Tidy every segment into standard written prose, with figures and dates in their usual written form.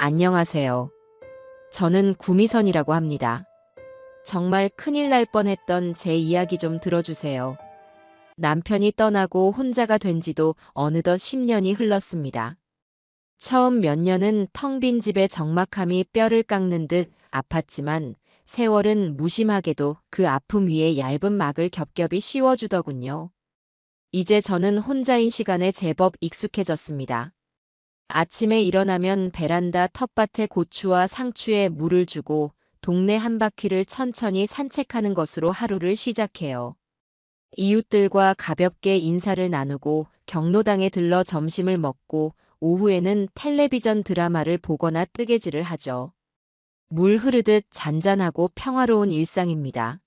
안녕하세요. 저는 구미선이라고 합니다. 정말 큰일 날 뻔했던 제 이야기 좀 들어주세요. 남편이 떠나고 혼자가 된 지도 어느덧 10년이 흘렀습니다. 처음 몇 년은 텅 빈 집의 적막함이 뼈를 깎는 듯 아팠지만 세월은 무심하게도 그 아픔 위에 얇은 막을 겹겹이 씌워주더군요. 이제 저는 혼자인 시간에 제법 익숙해졌습니다. 아침에 일어나면 베란다 텃밭에 고추와 상추에 물을 주고 동네 한 바퀴를 천천히 산책하는 것으로 하루를 시작해요. 이웃들과 가볍게 인사를 나누고 경로당에 들러 점심을 먹고 오후에는 텔레비전 드라마를 보거나 뜨개질을 하죠. 물 흐르듯 잔잔하고 평화로운 일상입니다.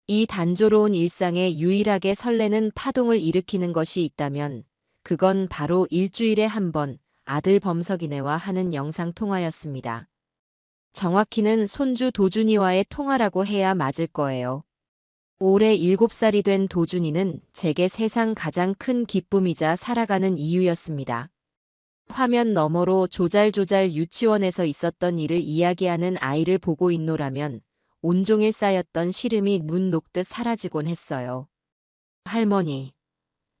이 단조로운 일상에 유일하게 설레는 파동을 일으키는 것이 있다면 그건 바로 일주일에 한 번 아들 범석이네와 하는 영상통화였습니다. 정확히는 손주 도준이와의 통화라고 해야 맞을 거예요. 올해 7살이 된 도준이는 제게 세상 가장 큰 기쁨이자 살아가는 이유였습니다. 화면 너머로 조잘조잘 유치원에서 있었던 일을 이야기하는 아이를 보고 있노라면 온종일 쌓였던 시름이 눈 녹듯 사라지곤 했어요. 할머니,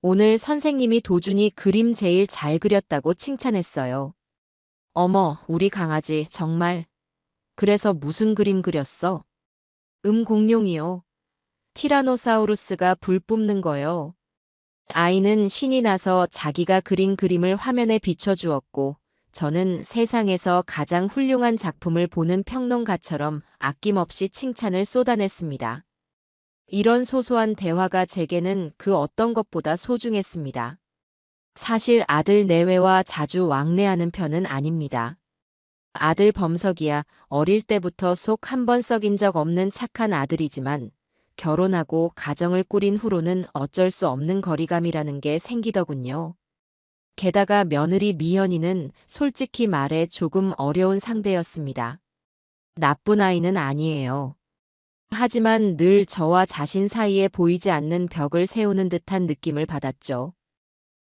오늘 선생님이 도준이 그림 제일 잘 그렸다고 칭찬했어요. 어머, 우리 강아지 정말. 그래서 무슨 그림 그렸어? 공룡이요. 티라노사우루스가 불 뿜는 거요. 아이는 신이 나서 자기가 그린 그림을 화면에 비춰주었고, 저는 세상에서 가장 훌륭한 작품을 보는 평론가처럼 아낌없이 칭찬을 쏟아냈습니다. 이런 소소한 대화가 제게는 그 어떤 것보다 소중했습니다. 사실 아들 내외와 자주 왕래하는 편은 아닙니다. 아들 범석이야 어릴 때부터 속 한 번 썩인 적 없는 착한 아들이지만 결혼하고 가정을 꾸린 후로는 어쩔 수 없는 거리감이라는 게 생기더군요. 게다가 며느리 미연이는 솔직히 말해 조금 어려운 상대였습니다. 나쁜 아이는 아니에요. 하지만 늘 저와 자신 사이에 보이지 않는 벽을 세우는 듯한 느낌을 받았죠.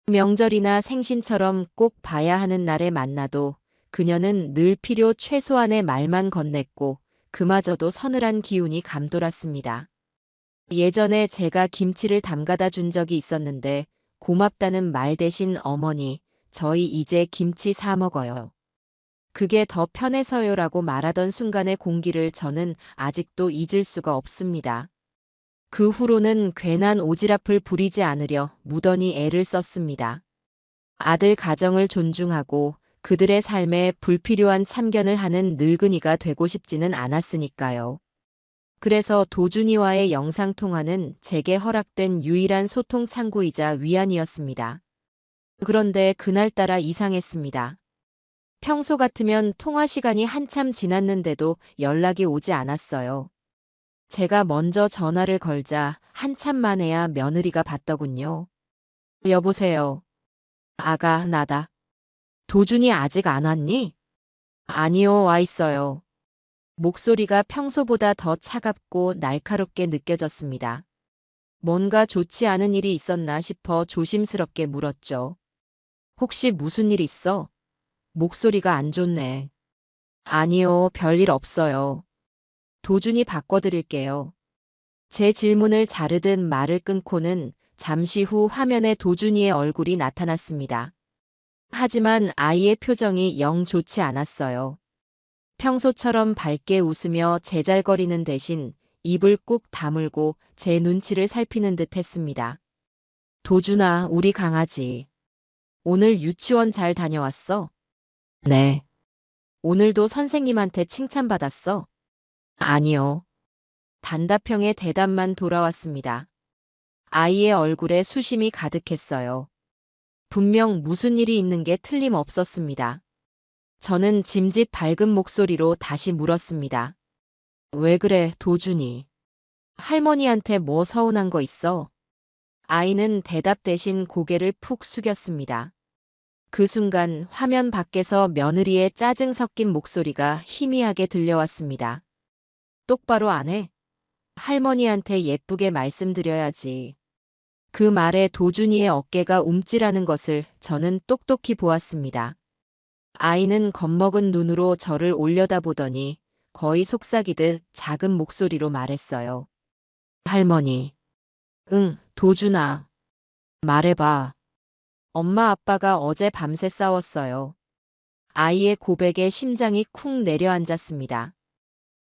명절이나 생신처럼 꼭 봐야 하는 날에 만나도 그녀는 늘 필요 최소한의 말만 건넸고 그마저도 서늘한 기운이 감돌았습니다. 예전에 제가 김치를 담가다 준 적이 있었는데 고맙다는 말 대신 어머니, 저희 이제 김치 사 먹어요. 그게 더 편해서요라고 말하던 순간의 공기를 저는 아직도 잊을 수가 없습니다. 그 후로는 괜한 오지랖을 부리지 않으려 무던히 애를 썼습니다. 아들 가정을 존중하고 그들의 삶에 불필요한 참견을 하는 늙은이가 되고 싶지는 않았으니까요. 그래서 도준이와의 영상통화는 제게 허락된 유일한 소통 창구이자 위안이었습니다. 그런데 그날따라 이상했습니다. 평소 같으면 통화 시간이 한참 지났는데도 연락이 오지 않았어요. 제가 먼저 전화를 걸자 한참 만에야 며느리가 받더군요. 여보세요. 아가, 나다. 도준이 아직 안 왔니? 아니요, 와 있어요. 목소리가 평소보다 더 차갑고 날카롭게 느껴졌습니다. 뭔가 좋지 않은 일이 있었나 싶어 조심스럽게 물었죠. 혹시 무슨 일 있어? 목소리가 안 좋네. 아니요, 별일 없어요. 도준이 바꿔드릴게요. 제 질문을 자르듯 말을 끊고는 잠시 후 화면에 도준이의 얼굴이 나타났습니다. 하지만 아이의 표정이 영 좋지 않았어요. 평소처럼 밝게 웃으며 제잘거리는 대신 입을 꾹 다물고 제 눈치를 살피는 듯 했습니다. 도준아, 우리 강아지. 오늘 유치원 잘 다녀왔어? 네. 오늘도 선생님한테 칭찬받았어? 아니요. 단답형의 대답만 돌아왔습니다. 아이의 얼굴에 수심이 가득했어요. 분명 무슨 일이 있는 게 틀림없었습니다. 저는 짐짓 밝은 목소리로 다시 물었습니다. 왜 그래, 도준이? 할머니한테 뭐 서운한 거 있어? 아이는 대답 대신 고개를 푹 숙였습니다. 그 순간 화면 밖에서 며느리의 짜증 섞인 목소리가 희미하게 들려왔습니다. 똑바로 안 해? 할머니한테 예쁘게 말씀드려야지. 그 말에 도준이의 어깨가 움찔하는 것을 저는 똑똑히 보았습니다. 아이는 겁먹은 눈으로 저를 올려다보더니 거의 속삭이듯 작은 목소리로 말했어요. 할머니. 응, 도준아. 말해봐. 엄마 아빠가 어제 밤새 싸웠어요. 아이의 고백에 심장이 쿵 내려앉았습니다.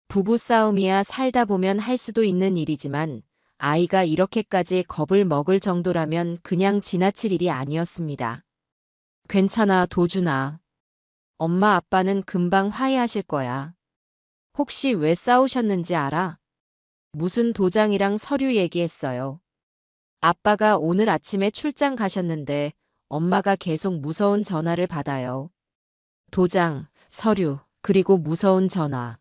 부부싸움이야 살다 보면 할 수도 있는 일이지만 아이가 이렇게까지 겁을 먹을 정도라면 그냥 지나칠 일이 아니었습니다. 괜찮아, 도준아. 엄마 아빠는 금방 화해하실 거야. 혹시 왜 싸우셨는지 알아? 무슨 도장이랑 서류 얘기했어요. 아빠가 오늘 아침에 출장 가셨는데 엄마가 계속 무서운 전화를 받아요. 도장, 서류, 그리고 무서운 전화.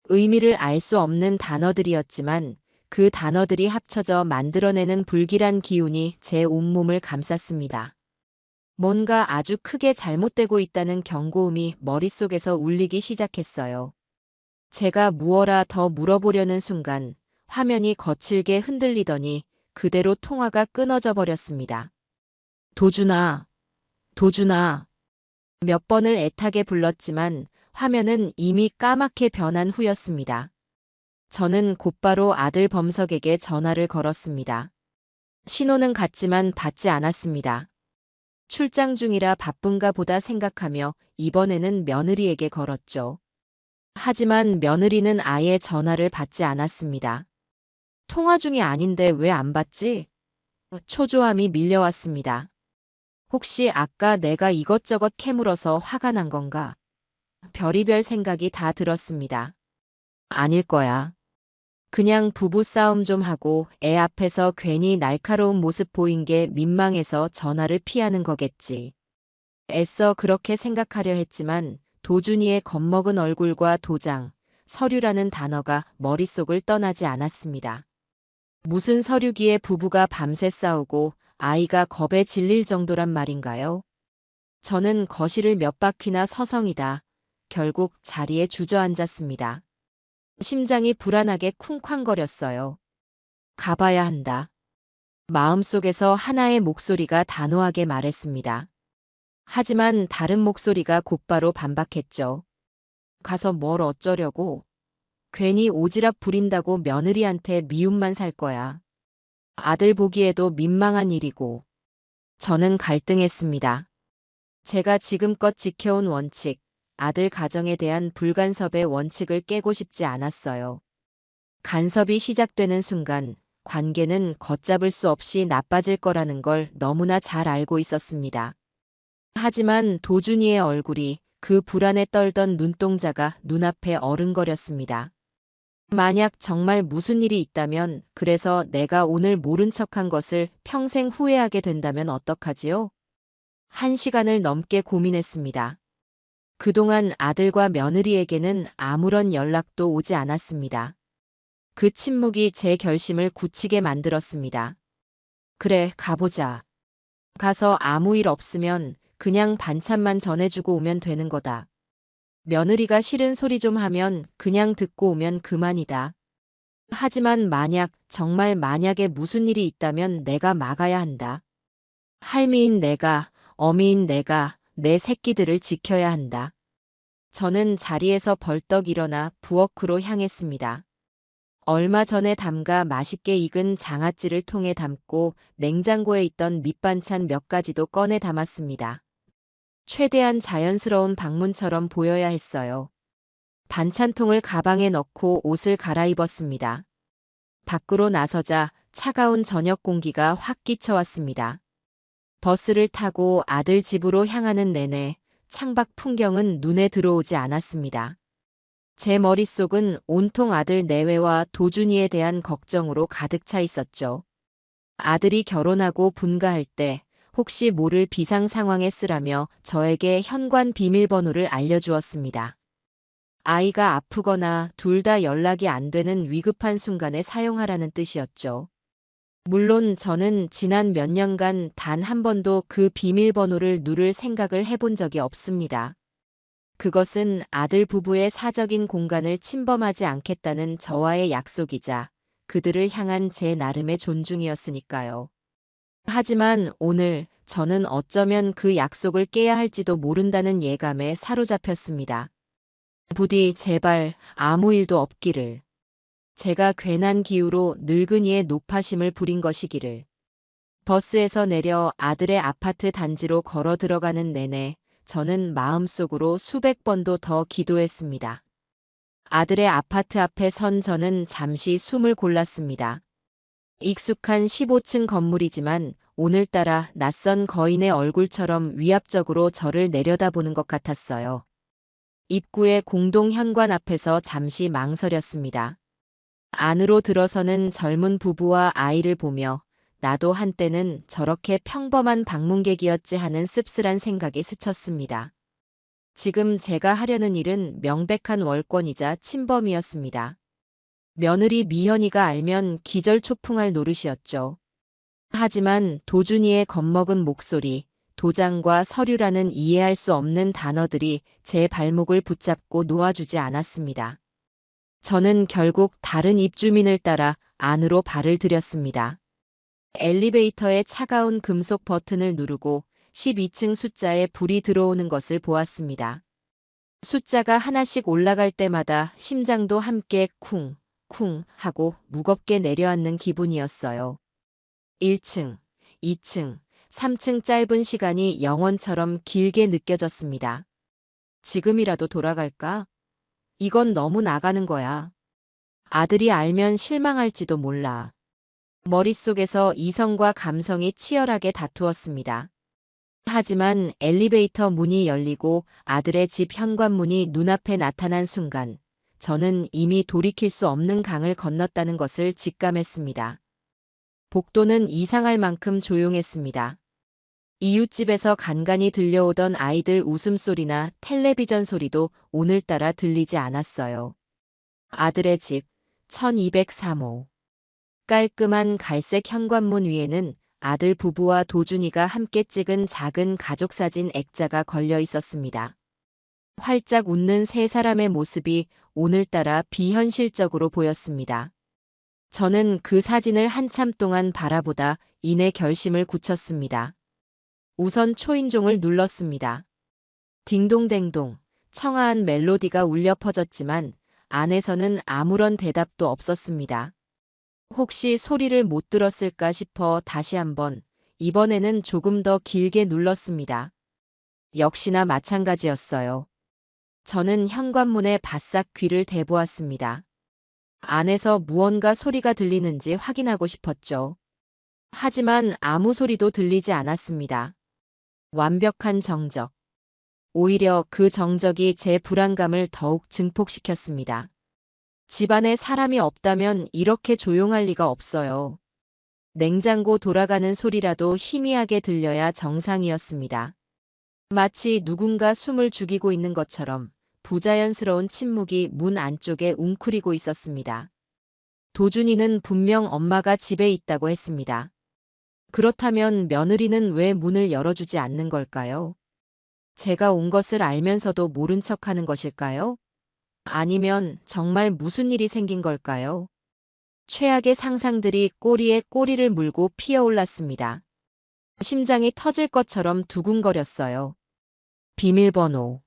의미를 알 수 없는 단어들이었지만 그 단어들이 합쳐져 만들어내는 불길한 기운이 제 온몸을 감쌌습니다. 뭔가 아주 크게 잘못되고 있다는 경고음이 머릿속에서 울리기 시작했어요. 제가 무어라 더 물어보려는 순간 화면이 거칠게 흔들리더니 그대로 통화가 끊어져 버렸습니다. 도준아, 도준아. 몇 번을 애타게 불렀지만 화면은 이미 까맣게 변한 후였습니다. 저는 곧바로 아들 범석에게 전화를 걸었습니다. 신호는 갔지만 받지 않았습니다. 출장 중이라 바쁜가 보다 생각하며 이번에는 며느리에게 걸었죠. 하지만 며느리는 아예 전화를 받지 않았습니다. 통화 중이 아닌데 왜 안 받지? 초조함이 밀려왔습니다. 혹시 아까 내가 이것저것 캐물어서 화가 난 건가? 별의별 생각이 다 들었습니다. 아닐 거야. 그냥 부부싸움 좀 하고 애 앞에서 괜히 날카로운 모습 보인 게 민망해서 전화를 피하는 거겠지. 애써 그렇게 생각하려 했지만 도준이의 겁먹은 얼굴과 도장, 서류라는 단어가 머릿속을 떠나지 않았습니다. 무슨 서류기에 부부가 밤새 싸우고 아이가 겁에 질릴 정도란 말인가요? 저는 거실을 몇 바퀴나 서성이다 결국 자리에 주저앉았습니다. 심장이 불안하게 쿵쾅거렸어요. 가봐야 한다. 마음속에서 하나의 목소리가 단호하게 말했습니다. 하지만 다른 목소리가 곧바로 반박했죠. 가서 뭘 어쩌려고? 괜히 오지랖 부린다고 며느리한테 미움만 살 거야. 아들 보기에도 민망한 일이고. 저는 갈등했습니다. 제가 지금껏 지켜온 원칙, 아들 가정에 대한 불간섭의 원칙을 깨고 싶지 않았어요. 간섭이 시작되는 순간 관계는 걷잡을 수 없이 나빠질 거라는 걸 너무나 잘 알고 있었습니다. 하지만 도준이의 얼굴이 그 불안에 떨던 눈동자가 눈앞에 어른거렸습니다. 만약 정말 무슨 일이 있다면 그래서 내가 오늘 모른 척한 것을 평생 후회하게 된다면 어떡하지요? 1시간을 넘게 고민했습니다. 그동안 아들과 며느리에게는 아무런 연락도 오지 않았습니다. 그 침묵이 제 결심을 굳히게 만들었습니다. 그래, 가보자. 가서 아무 일 없으면 그냥 반찬만 전해주고 오면 되는 거다. 며느리가 싫은 소리 좀 하면 그냥 듣고 오면 그만이다. 하지만 정말 만약에 무슨 일이 있다면 내가 막아야 한다. 할미인 내가, 어미인 내가 내 새끼들을 지켜야 한다. 저는 자리에서 벌떡 일어나 부엌으로 향했습니다. 얼마 전에 담가 맛있게 익은 장아찌를 통에 담고 냉장고에 있던 밑반찬 몇 가지도 꺼내 담았습니다. 최대한 자연스러운 방문처럼 보여야 했어요. 반찬통을 가방에 넣고 옷을 갈아입었습니다. 밖으로 나서자 차가운 저녁 공기가 확 끼쳐왔습니다. 버스를 타고 아들 집으로 향하는 내내 창밖 풍경은 눈에 들어오지 않았습니다. 제 머릿속은 온통 아들 내외와 도준이에 대한 걱정으로 가득 차 있었죠. 아들이 결혼하고 분가할 때 혹시 모를 비상 상황에 쓰라며 저에게 현관 비밀번호를 알려주었습니다. 아이가 아프거나 둘 다 연락이 안 되는 위급한 순간에 사용하라는 뜻이었죠. 물론 저는 지난 몇 년간 단 한 번도 그 비밀번호를 누를 생각을 해본 적이 없습니다. 그것은 아들 부부의 사적인 공간을 침범하지 않겠다는 저와의 약속이자 그들을 향한 제 나름의 존중이었으니까요. 하지만 오늘 저는 어쩌면 그 약속을 깨야 할지도 모른다는 예감에 사로잡혔습니다. 부디 제발 아무 일도 없기를. 제가 괜한 기우로 늙은이의 노파심을 부린 것이기를. 버스에서 내려 아들의 아파트 단지로 걸어 들어가는 내내 저는 마음속으로 수백 번도 더 기도했습니다. 아들의 아파트 앞에 선 저는 잠시 숨을 골랐습니다. 익숙한 15층 건물이지만 오늘따라 낯선 거인의 얼굴처럼 위압적으로 저를 내려다보는 것 같았어요. 입구의 공동 현관 앞에서 잠시 망설였습니다. 안으로 들어서는 젊은 부부와 아이를 보며 나도 한때는 저렇게 평범한 방문객이었지 하는 씁쓸한 생각이 스쳤습니다. 지금 제가 하려는 일은 명백한 월권이자 침범이었습니다. 며느리 미현이가 알면 기절초풍할 노릇이었죠. 하지만 도준이의 겁먹은 목소리, 도장과 서류라는 이해할 수 없는 단어들이 제 발목을 붙잡고 놓아주지 않았습니다. 저는 결국 다른 입주민을 따라 안으로 발을 들였습니다. 엘리베이터의 차가운 금속 버튼을 누르고 12층 숫자에 불이 들어오는 것을 보았습니다. 숫자가 하나씩 올라갈 때마다 심장도 함께 쿵, 쿵 하고 무겁게 내려앉는 기분이었어요. 1층, 2층, 3층 짧은 시간이 영원처럼 길게 느껴졌습니다. 지금이라도 돌아갈까? 이건 너무 나가는 거야. 아들이 알면 실망할지도 몰라. 머릿속에서 이성과 감성이 치열하게 다투었습니다. 하지만 엘리베이터 문이 열리고 아들의 집 현관문이 눈앞에 나타난 순간 저는 이미 돌이킬 수 없는 강을 건넜다는 것을 직감했습니다. 복도는 이상할 만큼 조용했습니다. 이웃집에서 간간히 들려오던 아이들 웃음소리나 텔레비전 소리도 오늘따라 들리지 않았어요. 아들의 집 1203호. 깔끔한 갈색 현관문 위에는 아들 부부와 도준이가 함께 찍은 작은 가족사진 액자가 걸려 있었습니다. 활짝 웃는 세 사람의 모습이 오늘따라 비현실적으로 보였습니다. 저는 그 사진을 한참 동안 바라보다 이내 결심을 굳혔습니다. 우선 초인종을 눌렀습니다. 딩동댕동, 청아한 멜로디가 울려 퍼졌지만 안에서는 아무런 대답도 없었습니다. 혹시 소리를 못 들었을까 싶어 다시 한번, 이번에는 조금 더 길게 눌렀습니다. 역시나 마찬가지였어요. 저는 현관문에 바싹 귀를 대보았습니다. 안에서 무언가 소리가 들리는지 확인하고 싶었죠. 하지만 아무 소리도 들리지 않았습니다. 완벽한 정적. 오히려 그 정적이 제 불안감을 더욱 증폭시켰습니다. 집안에 사람이 없다면 이렇게 조용할 리가 없어요. 냉장고 돌아가는 소리라도 희미하게 들려야 정상이었습니다. 마치 누군가 숨을 죽이고 있는 것처럼 부자연스러운 침묵이 문 안쪽에 웅크리고 있었습니다. 도준이는 분명 엄마가 집에 있다고 했습니다. 그렇다면 며느리는 왜 문을 열어주지 않는 걸까요? 제가 온 것을 알면서도 모른 척하는 것일까요? 아니면 정말 무슨 일이 생긴 걸까요? 최악의 상상들이 꼬리에 꼬리를 물고 피어올랐습니다. 심장이 터질 것처럼 두근거렸어요. 비밀번호.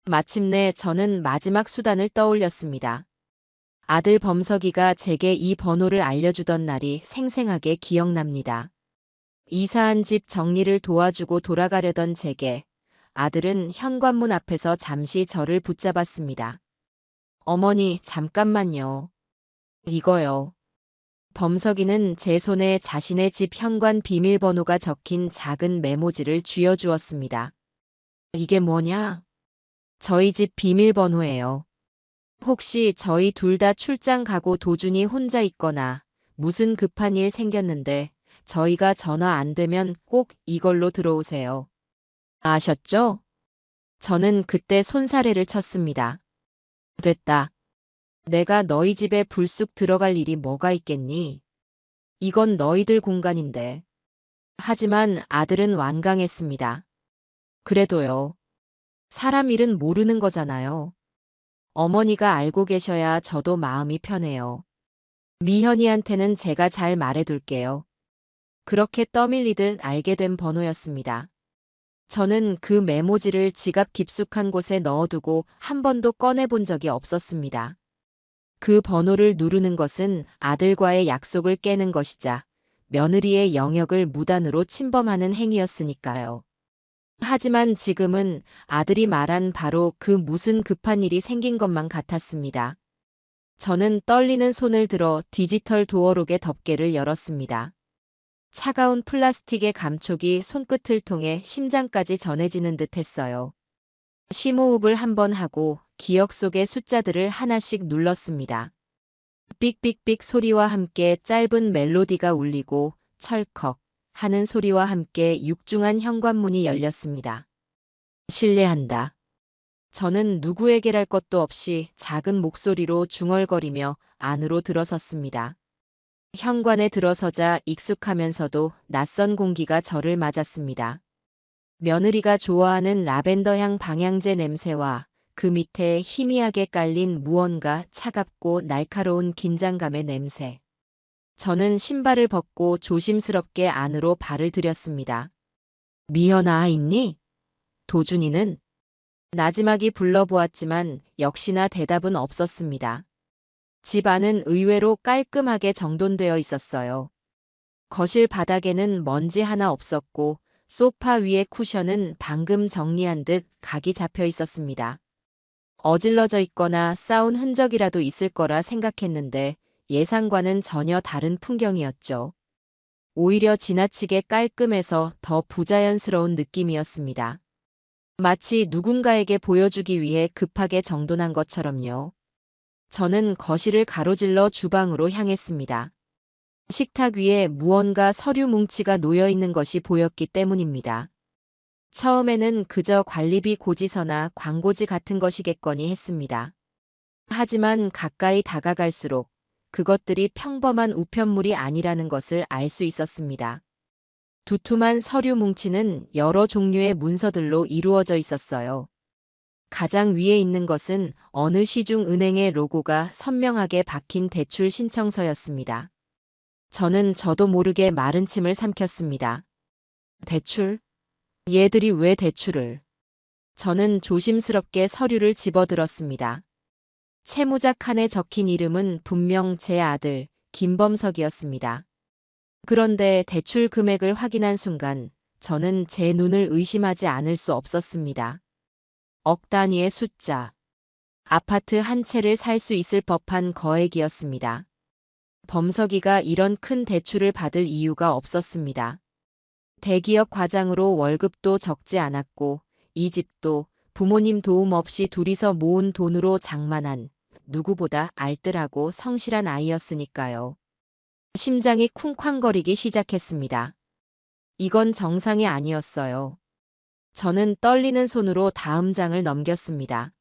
마침내 저는 마지막 수단을 떠올렸습니다. 아들 범석이가 제게 이 번호를 알려주던 날이 생생하게 기억납니다. 이사한 집 정리를 도와주고 돌아가려던 제게 아들은 현관문 앞에서 잠시 저를 붙잡았습니다. 어머니, 잠깐만요. 이거요. 범석이는 제 손에 자신의 집 현관 비밀번호가 적힌 작은 메모지를 쥐어주었습니다. 이게 뭐냐? 저희 집 비밀번호예요. 혹시 저희 둘 다 출장 가고 도준이 혼자 있거나 무슨 급한 일 생겼는데 저희가 전화 안 되면 꼭 이걸로 들어오세요. 아셨죠? 저는 그때 손사래를 쳤습니다. 됐다. 내가 너희 집에 불쑥 들어갈 일이 뭐가 있겠니? 이건 너희들 공간인데. 하지만 아들은 완강했습니다. 그래도요. 사람 일은 모르는 거잖아요. 어머니가 알고 계셔야 저도 마음이 편해요. 미현이한테는 제가 잘 말해둘게요. 그렇게 떠밀리듯 알게 된 번호였습니다. 저는 그 메모지를 지갑 깊숙한 곳에 넣어두고 한 번도 꺼내본 적이 없었습니다. 그 번호를 누르는 것은 아들과의 약속을 깨는 것이자 며느리의 영역을 무단으로 침범하는 행위였으니까요. 하지만 지금은 아들이 말한 바로 그 무슨 급한 일이 생긴 것만 같았습니다. 저는 떨리는 손을 들어 디지털 도어록의 덮개를 열었습니다. 차가운 플라스틱의 감촉이 손끝을 통해 심장까지 전해지는 듯 했어요. 심호흡을 한 번 하고 기억 속의 숫자들을 하나씩 눌렀습니다. 삑삑삑 소리와 함께 짧은 멜로디가 울리고 철컥 하는 소리와 함께 육중한 현관문이 열렸습니다. 실례한다. 저는 누구에게랄 것도 없이 작은 목소리로 중얼거리며 안으로 들어섰습니다. 현관에 들어서자 익숙하면서도 낯선 공기가 저를 맞았습니다. 며느리가 좋아하는 라벤더 향 방향제 냄새와 그 밑에 희미하게 깔린 무언가 차갑고 날카로운 긴장감의 냄새. 저는 신발을 벗고 조심스럽게 안으로 발을 들였습니다. 미연아 있니? 도준이는? 나지막이 불러보았지만 역시나 대답은 없었습니다. 집 안은 의외로 깔끔하게 정돈되어 있었어요. 거실 바닥에는 먼지 하나 없었고 소파 위의 쿠션은 방금 정리한 듯 각이 잡혀 있었습니다. 어질러져 있거나 싸운 흔적이라도 있을 거라 생각했는데 예상과는 전혀 다른 풍경이었죠. 오히려 지나치게 깔끔해서 더 부자연스러운 느낌이었습니다. 마치 누군가에게 보여주기 위해 급하게 정돈한 것처럼요. 저는 거실을 가로질러 주방으로 향했습니다. 식탁 위에 무언가 서류 뭉치가 놓여 있는 것이 보였기 때문입니다. 처음에는 그저 관리비 고지서나 광고지 같은 것이겠거니 했습니다. 하지만 가까이 다가갈수록 그것들이 평범한 우편물이 아니라는 것을 알 수 있었습니다. 두툼한 서류 뭉치는 여러 종류의 문서들로 이루어져 있었어요. 가장 위에 있는 것은 어느 시중은행의 로고가 선명하게 박힌 대출 신청서였습니다. 저는 저도 모르게 마른 침을 삼켰습니다. 대출? 얘들이 왜 대출을? 저는 조심스럽게 서류를 집어들었습니다. 채무자 칸에 적힌 이름은 분명 제 아들 김범석이었습니다. 그런데 대출 금액을 확인한 순간 저는 제 눈을 의심하지 않을 수 없었습니다. 억 단위의 숫자. 아파트 한 채를 살 수 있을 법한 거액이었습니다. 범석이가 이런 큰 대출을 받을 이유가 없었습니다. 대기업 과장으로 월급도 적지 않았고 이 집도 부모님 도움 없이 둘이서 모은 돈으로 장만한 누구보다 알뜰하고 성실한 아이였으니까요. 심장이 쿵쾅거리기 시작했습니다. 이건 정상이 아니었어요. 저는 떨리는 손으로 다음 장을 넘겼습니다.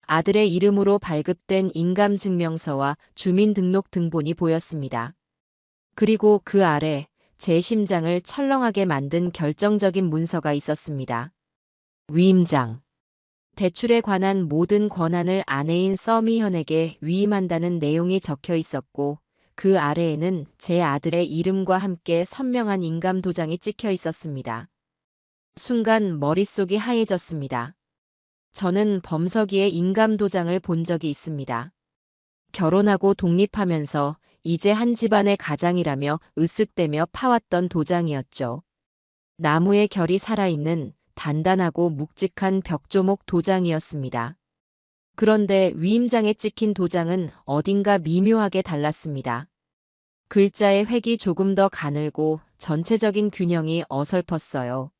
아들의 이름으로 발급된 인감증명서와 주민등록등본이 보였습니다. 그리고 그 아래 제 심장을 철렁하게 만든 결정적인 문서가 있었습니다. 위임장. 대출에 관한 모든 권한을 아내인 써미현에게 위임한다는 내용이 적혀 있었고 그 아래에는 제 아들의 이름과 함께 선명한 인감 도장이 찍혀 있었습니다. 순간 머릿속이 하얘졌습니다. 저는 범석이의 인감 도장을 본 적이 있습니다. 결혼하고 독립하면서 이제 한 집안의 가장이라며 으쓱대며 파왔던 도장이었죠. 나무의 결이 살아있는 단단하고 묵직한 벽조목 도장이었습니다. 그런데 위임장에 찍힌 도장은 어딘가 미묘하게 달랐습니다. 글자의 획이 조금 더 가늘고 전체적인 균형이 어설펐어요.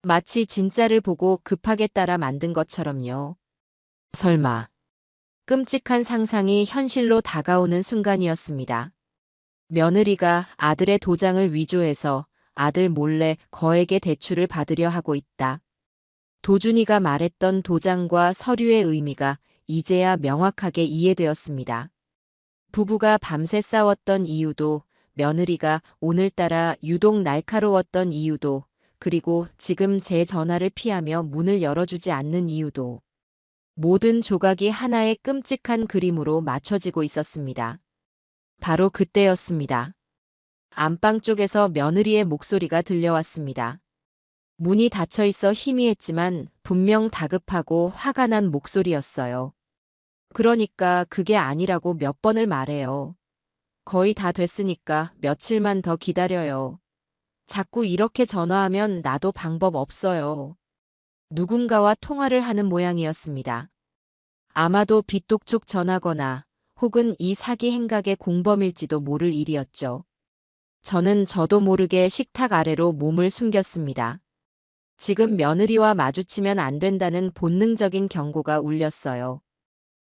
마치 진짜를 보고 급하게 따라 만든 것처럼요. 설마. 끔찍한 상상이 현실로 다가오는 순간이었습니다. 며느리가 아들의 도장을 위조해서 아들 몰래 거액의 대출을 받으려 하고 있다. 도준이가 말했던 도장과 서류의 의미가 이제야 명확하게 이해되었습니다. 부부가 밤새 싸웠던 이유도, 며느리가 오늘따라 유독 날카로웠던 이유도, 그리고 지금 제 전화를 피하며 문을 열어주지 않는 이유도 모든 조각이 하나의 끔찍한 그림으로 맞춰지고 있었습니다. 바로 그때였습니다. 안방 쪽에서 며느리의 목소리가 들려왔습니다. 문이 닫혀 있어 희미했지만 분명 다급하고 화가 난 목소리였어요. 그러니까 그게 아니라고 몇 번을 말해요. 거의 다 됐으니까 며칠만 더 기다려요. 자꾸 이렇게 전화하면 나도 방법 없어요. 누군가와 통화를 하는 모양이었습니다. 아마도 빚독 쪽 전화거나 혹은 이 사기 행각의 공범일지도 모를 일이었죠. 저는 저도 모르게 식탁 아래로 몸을 숨겼습니다. 지금 며느리와 마주치면 안 된다는 본능적인 경고가 울렸어요.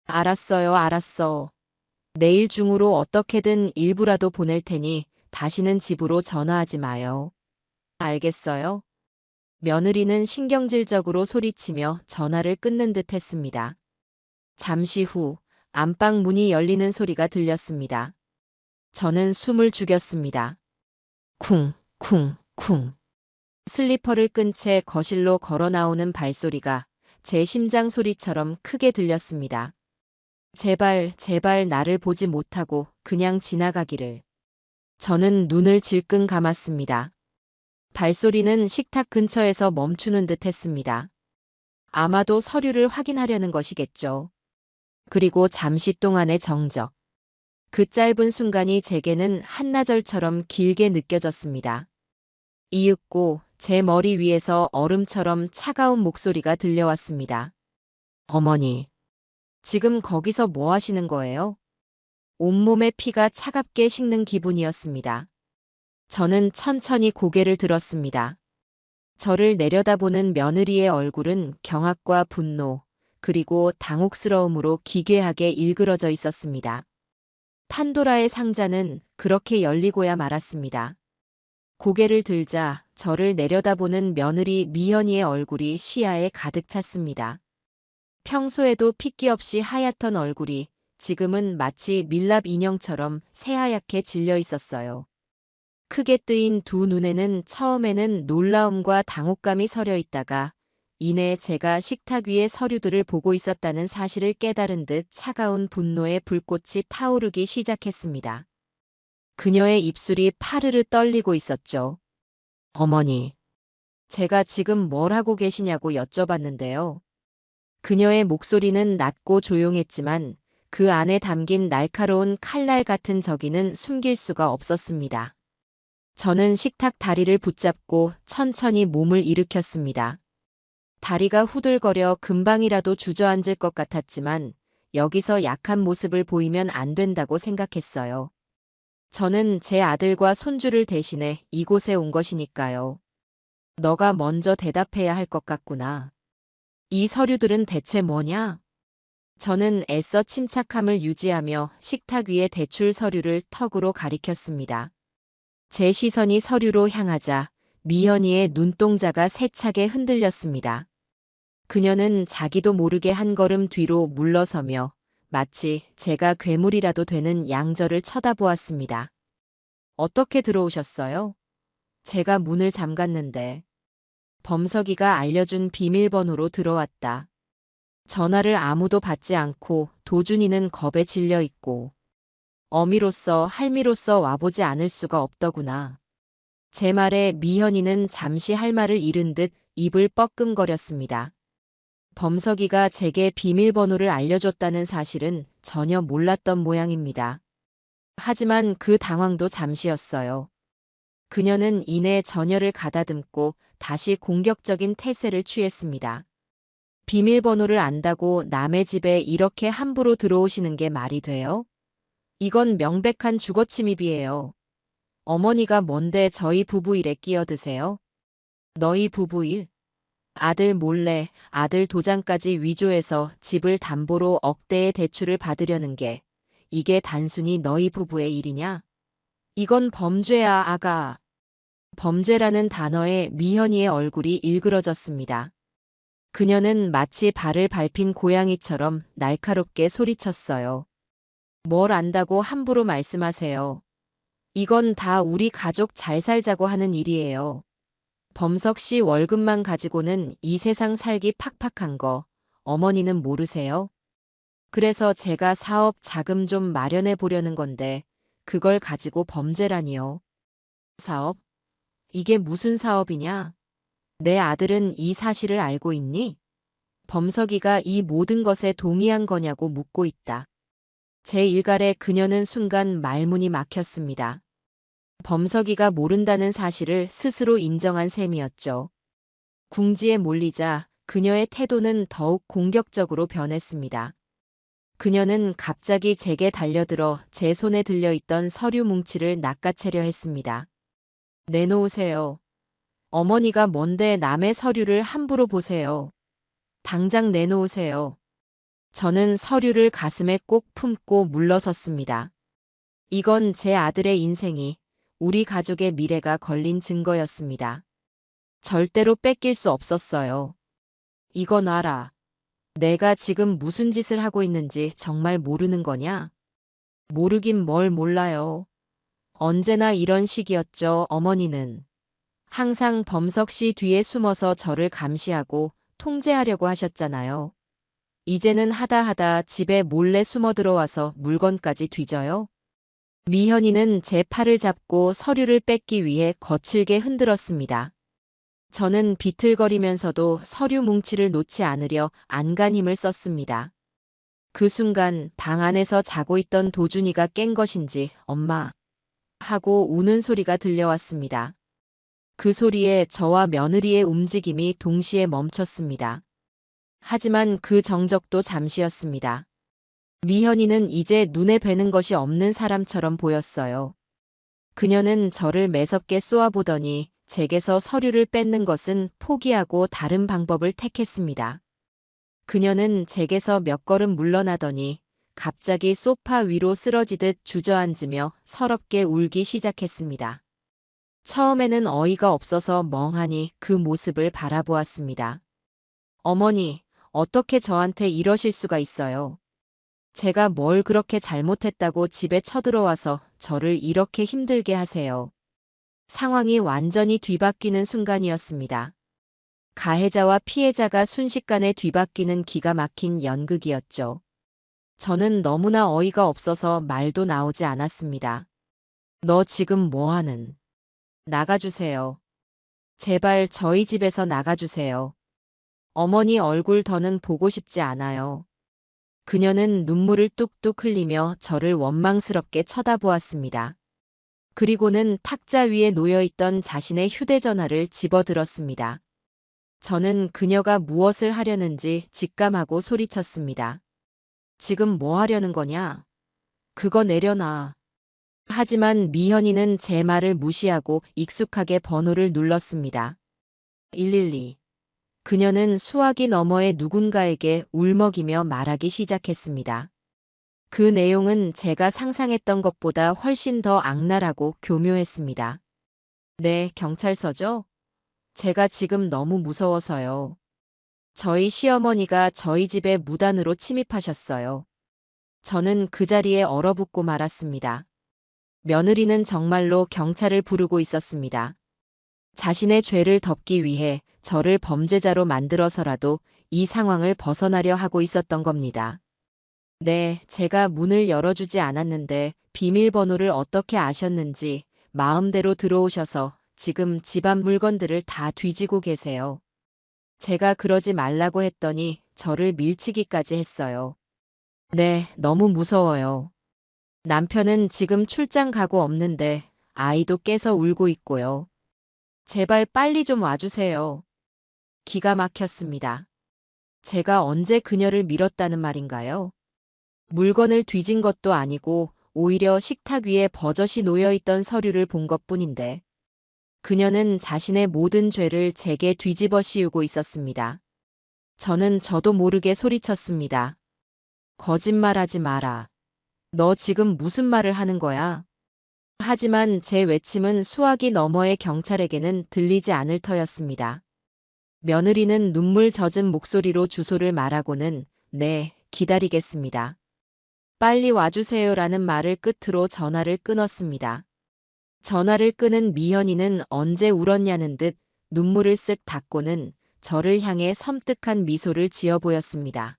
알았어요, 알았어. 내일 중으로 어떻게든 일부라도 보낼 테니 다시는 집으로 전화하지 마요. 알겠어요? 며느리는 신경질적으로 소리치며 전화를 끊는 듯 했습니다. 잠시 후 안방 문이 열리는 소리가 들렸습니다. 저는 숨을 죽였습니다. 쿵, 쿵, 쿵. 슬리퍼를 끈 채 거실로 걸어 나오는 발소리가 제 심장 소리처럼 크게 들렸습니다. 제발, 제발 나를 보지 못하고 그냥 지나가기를. 저는 눈을 질끈 감았습니다. 발소리는 식탁 근처에서 멈추는 듯 했습니다. 아마도 서류를 확인하려는 것이겠죠. 그리고 잠시 동안의 정적. 그 짧은 순간이 제게는 한나절처럼 길게 느껴졌습니다. 이윽고 제 머리 위에서 얼음처럼 차가운 목소리가 들려왔습니다. 어머니, 지금 거기서 뭐 하시는 거예요? 온몸의 피가 차갑게 식는 기분이었습니다. 저는 천천히 고개를 들었습니다. 저를 내려다보는 며느리의 얼굴은 경악과 분노, 그리고 당혹스러움으로 기괴하게 일그러져 있었습니다. 판도라의 상자는 그렇게 열리고야 말았습니다. 고개를 들자 저를 내려다보는 며느리 미연이의 얼굴이 시야에 가득 찼습니다. 평소에도 핏기 없이 하얗던 얼굴이 지금은 마치 밀랍 인형처럼 새하얗게 질려 있었어요. 크게 뜨인 두 눈에는 처음에는 놀라움과 당혹감이 서려 있다가 이내 제가 식탁 위의 서류들을 보고 있었다는 사실을 깨달은 듯 차가운 분노의 불꽃이 타오르기 시작했습니다. 그녀의 입술이 파르르 떨리고 있었죠. 어머니, 제가 지금 뭘 하고 계시냐고 여쭤봤는데요. 그녀의 목소리는 낮고 조용했지만 그 안에 담긴 날카로운 칼날 같은 저기는 숨길 수가 없었습니다. 저는 식탁 다리를 붙잡고 천천히 몸을 일으켰습니다. 다리가 후들거려 금방이라도 주저앉을 것 같았지만 여기서 약한 모습을 보이면 안 된다고 생각했어요. 저는 제 아들과 손주를 대신해 이곳에 온 것이니까요. 너가 먼저 대답해야 할 것 같구나. 이 서류들은 대체 뭐냐? 저는 애써 침착함을 유지하며 식탁 위의 대출 서류를 턱으로 가리켰습니다. 제 시선이 서류로 향하자 미연이의 눈동자가 세차게 흔들렸습니다. 그녀는 자기도 모르게 한 걸음 뒤로 물러서며 마치 제가 괴물이라도 되는 양저를 쳐다보았습니다. 어떻게 들어오셨어요? 제가 문을 잠갔는데. 범석이가 알려준 비밀번호로 들어왔다. 전화를 아무도 받지 않고 도준이는 겁에 질려 있고 어미로서 할미로서 와보지 않을 수가 없더구나. 제 말에 미현이는 잠시 할 말을 잃은 듯 입을 뻐끔거렸습니다. 범석이가 제게 비밀번호를 알려줬다는 사실은 전혀 몰랐던 모양입니다. 하지만 그 당황도 잠시였어요. 그녀는 이내 전열을 가다듬고 다시 공격적인 태세를 취했습니다. 비밀번호를 안다고 남의 집에 이렇게 함부로 들어오시는 게 말이 돼요? 이건 명백한 주거침입이에요. 어머니가 뭔데 저희 부부 일에 끼어드세요? 너희 부부 일? 아들 몰래 아들 도장까지 위조해서 집을 담보로 억대의 대출을 받으려는 게 이게 단순히 너희 부부의 일이냐? 이건 범죄야, 아가. 범죄라는 단어에 미현이의 얼굴이 일그러졌습니다. 그녀는 마치 발을 밟힌 고양이처럼 날카롭게 소리쳤어요. 뭘 안다고 함부로 말씀하세요. 이건 다 우리 가족 잘 살자고 하는 일이에요. 범석 씨 월급만 가지고는 이 세상 살기 팍팍한 거 어머니는 모르세요? 그래서 제가 사업 자금 좀 마련해 보려는 건데 그걸 가지고 범죄라니요. 사업? 이게 무슨 사업이냐? 내 아들은 이 사실을 알고 있니? 범석이가 이 모든 것에 동의한 거냐고 묻고 있다. 제 일갈에 그녀는 순간 말문이 막혔습니다. 범석이가 모른다는 사실을 스스로 인정한 셈이었죠. 궁지에 몰리자 그녀의 태도는 더욱 공격적으로 변했습니다. 그녀는 갑자기 제게 달려들어 제 손에 들려있던 서류 뭉치를 낚아채려 했습니다. 내놓으세요. 어머니가 뭔데 남의 서류를 함부로 보세요. 당장 내놓으세요. 저는 서류를 가슴에 꼭 품고 물러섰습니다. 이건 제 아들의 인생이, 우리 가족의 미래가 걸린 증거였습니다. 절대로 뺏길 수 없었어요. 이거 놔라. 내가 지금 무슨 짓을 하고 있는지 정말 모르는 거냐? 모르긴 뭘 몰라요. 언제나 이런 식이었죠, 어머니는. 항상 범석 씨 뒤에 숨어서 저를 감시하고 통제하려고 하셨잖아요. 이제는 하다 집에 몰래 숨어 들어와서 물건까지 뒤져요. 미현이는 제 팔을 잡고 서류를 뺏기 위해 거칠게 흔들었습니다. 저는 비틀거리면서도 서류 뭉치를 놓지 않으려 안간 힘을 썼습니다. 그 순간 방 안에서 자고 있던 도준이가 깬 것인지 엄마 하고 우는 소리가 들려왔습니다. 그 소리에 저와 며느리의 움직임이 동시에 멈췄습니다. 하지만 그 정적도 잠시였습니다. 미현이는 이제 눈에 뵈는 것이 없는 사람처럼 보였어요. 그녀는 저를 매섭게 쏘아보더니 제게서 서류를 뺏는 것은 포기하고 다른 방법을 택했습니다. 그녀는 제게서 몇 걸음 물러나더니 갑자기 소파 위로 쓰러지듯 주저앉으며 서럽게 울기 시작했습니다. 처음에는 어이가 없어서 멍하니 그 모습을 바라보았습니다. 어머니, 어떻게 저한테 이러실 수가 있어요? 제가 뭘 그렇게 잘못했다고 집에 쳐들어와서 저를 이렇게 힘들게 하세요. 상황이 완전히 뒤바뀌는 순간이었습니다. 가해자와 피해자가 순식간에 뒤바뀌는 기가 막힌 연극이었죠. 저는 너무나 어이가 없어서 말도 나오지 않았습니다. 너 지금 뭐하는? 나가주세요. 제발 저희 집에서 나가주세요. 어머니 얼굴 더는 보고 싶지 않아요. 그녀는 눈물을 뚝뚝 흘리며 저를 원망스럽게 쳐다보았습니다. 그리고는 탁자 위에 놓여있던 자신의 휴대전화를 집어들었습니다. 저는 그녀가 무엇을 하려는지 직감하고 소리쳤습니다. 지금 뭐 하려는 거냐? 그거 내려놔. 하지만 미현이는 제 말을 무시하고 익숙하게 번호를 눌렀습니다. 112. 그녀는 수화기 너머의 누군가에게 울먹이며 말하기 시작했습니다. 그 내용은 제가 상상했던 것보다 훨씬 더 악랄하고 교묘했습니다. 네, 경찰서죠? 제가 지금 너무 무서워서요. 저희 시어머니가 저희 집에 무단으로 침입하셨어요. 저는 그 자리에 얼어붙고 말았습니다. 며느리는 정말로 경찰을 부르고 있었습니다. 자신의 죄를 덮기 위해 저를 범죄자로 만들어서라도 이 상황을 벗어나려 하고 있었던 겁니다. 네, 제가 문을 열어주지 않았는데 비밀번호를 어떻게 아셨는지 마음대로 들어오셔서 지금 집안 물건들을 다 뒤지고 계세요. 제가 그러지 말라고 했더니 저를 밀치기까지 했어요. 네, 너무 무서워요. 남편은 지금 출장 가고 없는데 아이도 깨서 울고 있고요. 제발 빨리 좀 와주세요. 기가 막혔습니다. 제가 언제 그녀를 밀었다는 말인가요? 물건을 뒤진 것도 아니고 오히려 식탁 위에 버젓이 놓여있던 서류를 본 것뿐인데 그녀는 자신의 모든 죄를 제게 뒤집어 씌우고 있었습니다. 저는 저도 모르게 소리쳤습니다. 거짓말하지 마라. 너 지금 무슨 말을 하는 거야? 하지만 제 외침은 수화기 너머의 경찰에게는 들리지 않을 터였습니다. 며느리는 눈물 젖은 목소리로 주소를 말하고는 네, 기다리겠습니다. 빨리 와주세요라는 말을 끝으로 전화를 끊었습니다. 전화를 끄는 미현이는 언제 울었냐는 듯 눈물을 쓱 닦고는 저를 향해 섬뜩한 미소를 지어 보였습니다.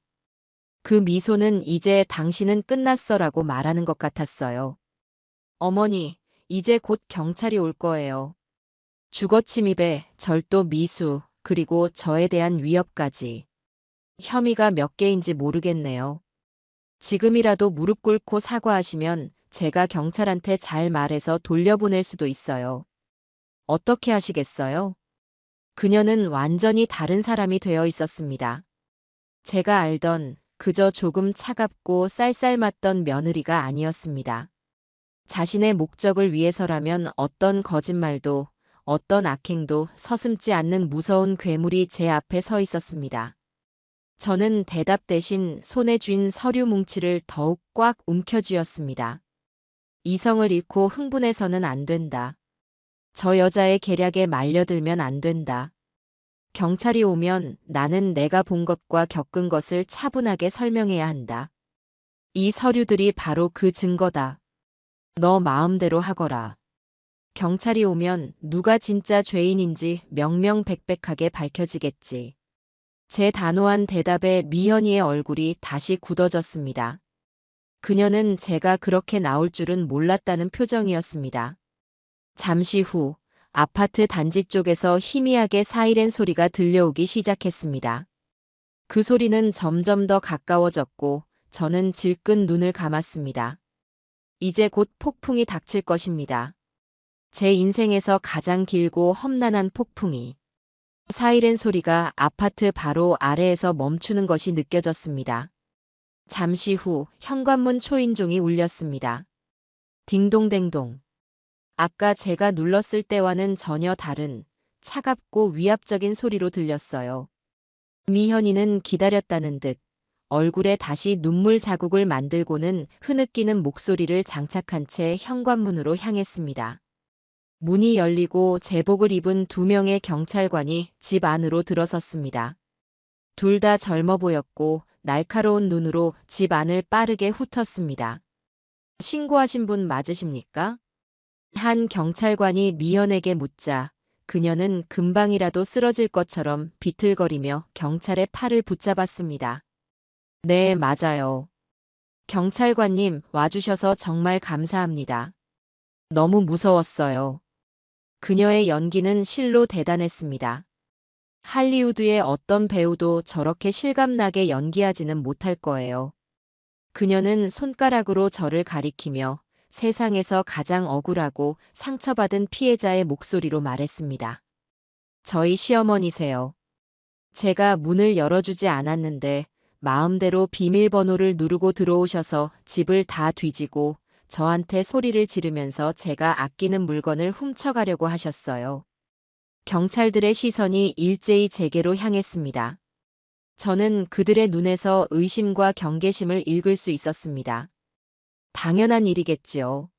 그 미소는 이제 당신은 끝났어라고 말하는 것 같았어요. 어머니, 이제 곧 경찰이 올 거예요. 주거 침입에 절도 미수, 그리고 저에 대한 위협까지. 혐의가 몇 개인지 모르겠네요. 지금이라도 무릎 꿇고 사과하시면 제가 경찰한테 잘 말해서 돌려보낼 수도 있어요. 어떻게 하시겠어요? 그녀는 완전히 다른 사람이 되어 있었습니다. 제가 알던 그저 조금 차갑고 쌀쌀맞던 며느리가 아니었습니다. 자신의 목적을 위해서라면 어떤 거짓말도, 어떤 악행도 서슴지 않는 무서운 괴물이 제 앞에 서 있었습니다. 저는 대답 대신 손에 쥔 서류 뭉치를 더욱 꽉 움켜쥐었습니다. 이성을 잃고 흥분해서는 안 된다. 저 여자의 계략에 말려들면 안 된다. 경찰이 오면 나는 내가 본 것과 겪은 것을 차분하게 설명해야 한다. 이 서류들이 바로 그 증거다. 너 마음대로 하거라. 경찰이 오면 누가 진짜 죄인인지 명명백백하게 밝혀지겠지. 제 단호한 대답에 미현이의 얼굴이 다시 굳어졌습니다. 그녀는 제가 그렇게 나올 줄은 몰랐다는 표정이었습니다. 잠시 후 아파트 단지 쪽에서 희미하게 사이렌 소리가 들려오기 시작했습니다. 그 소리는 점점 더 가까워졌고 저는 질끈 눈을 감았습니다. 이제 곧 폭풍이 닥칠 것입니다. 제 인생에서 가장 길고 험난한 폭풍이. 사이렌 소리가 아파트 바로 아래에서 멈추는 것이 느껴졌습니다. 잠시 후 현관문 초인종이 울렸습니다. 딩동댕동. 아까 제가 눌렀을 때와는 전혀 다른 차갑고 위압적인 소리로 들렸어요. 미현이는 기다렸다는 듯 얼굴에 다시 눈물 자국을 만들고는 흐느끼는 목소리를 장착한 채 현관문으로 향했습니다. 문이 열리고 제복을 입은 2명의 경찰관이 집 안으로 들어섰습니다. 둘 다 젊어 보였고 날카로운 눈으로 집 안을 빠르게 훑었습니다. 신고하신 분 맞으십니까? 한 경찰관이 미연에게 묻자 그녀는 금방이라도 쓰러질 것처럼 비틀거리며 경찰의 팔을 붙잡았습니다. 네, 맞아요. 경찰관님, 와주셔서 정말 감사합니다. 너무 무서웠어요. 그녀의 연기는 실로 대단했습니다. 할리우드의 어떤 배우도 저렇게 실감나게 연기하지는 못할 거예요. 그녀는 손가락으로 저를 가리키며 세상에서 가장 억울하고 상처받은 피해자의 목소리로 말했습니다. 저희 시어머니세요. 제가 문을 열어주지 않았는데 마음대로 비밀번호를 누르고 들어오셔서 집을 다 뒤지고 저한테 소리를 지르면서 제가 아끼는 물건을 훔쳐가려고 하셨어요. 경찰들의 시선이 일제히 제게로 향했습니다. 저는 그들의 눈에서 의심과 경계심을 읽을 수 있었습니다. 당연한 일이겠지요.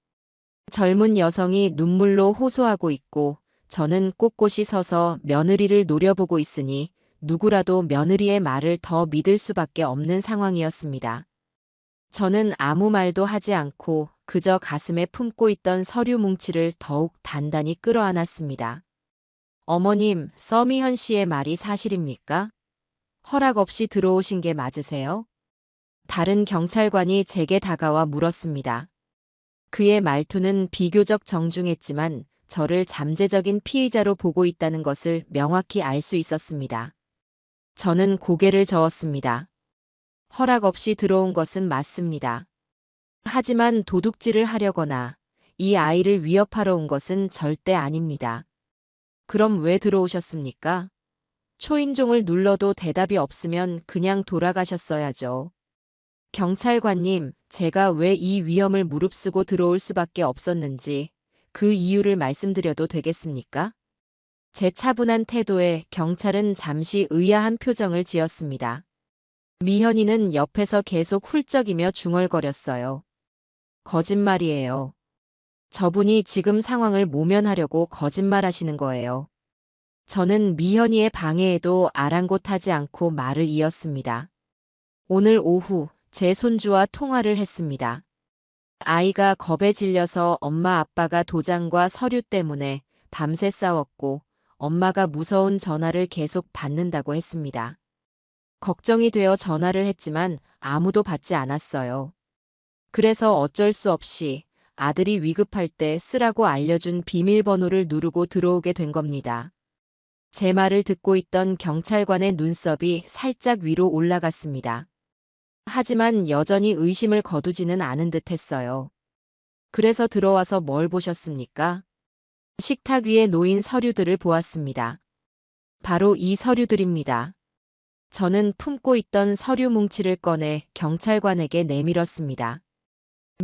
젊은 여성이 눈물로 호소하고 있고 저는 꼿꼿이 서서 며느리를 노려보고 있으니 누구라도 며느리의 말을 더 믿을 수밖에 없는 상황이었습니다. 저는 아무 말도 하지 않고 그저 가슴에 품고 있던 서류 뭉치를 더욱 단단히 끌어안았습니다. 어머님, 서미현 씨의 말이 사실입니까? 허락 없이 들어오신 게 맞으세요? 다른 경찰관이 제게 다가와 물었습니다. 그의 말투는 비교적 정중했지만 저를 잠재적인 피의자로 보고 있다는 것을 명확히 알 수 있었습니다. 저는 고개를 저었습니다. 허락 없이 들어온 것은 맞습니다. 하지만 도둑질을 하려거나 이 아이를 위협하러 온 것은 절대 아닙니다. 그럼 왜 들어오셨습니까? 초인종을 눌러도 대답이 없으면 그냥 돌아가셨어야죠. 경찰관님, 제가 왜 이 위험을 무릅쓰고 들어올 수밖에 없었는지 그 이유를 말씀드려도 되겠습니까? 제 차분한 태도에 경찰은 잠시 의아한 표정을 지었습니다. 미현이는 옆에서 계속 훌쩍이며 중얼거렸어요. 거짓말이에요. 저분이 지금 상황을 모면하려고 거짓말하시는 거예요. 저는 미현이의 방해에도 아랑곳하지 않고 말을 이었습니다. 오늘 오후 제 손주와 통화를 했습니다. 아이가 겁에 질려서 엄마 아빠가 도장과 서류 때문에 밤새 싸웠고 엄마가 무서운 전화를 계속 받는다고 했습니다. 걱정이 되어 전화를 했지만 아무도 받지 않았어요. 그래서 어쩔 수 없이 아들이 위급할 때 쓰라고 알려준 비밀번호를 누르고 들어오게 된 겁니다. 제 말을 듣고 있던 경찰관의 눈썹이 살짝 위로 올라갔습니다. 하지만 여전히 의심을 거두지는 않은 듯 했어요. 그래서 들어와서 뭘 보셨습니까? 식탁 위에 놓인 서류들을 보았습니다. 바로 이 서류들입니다. 저는 품고 있던 서류 뭉치를 꺼내 경찰관에게 내밀었습니다.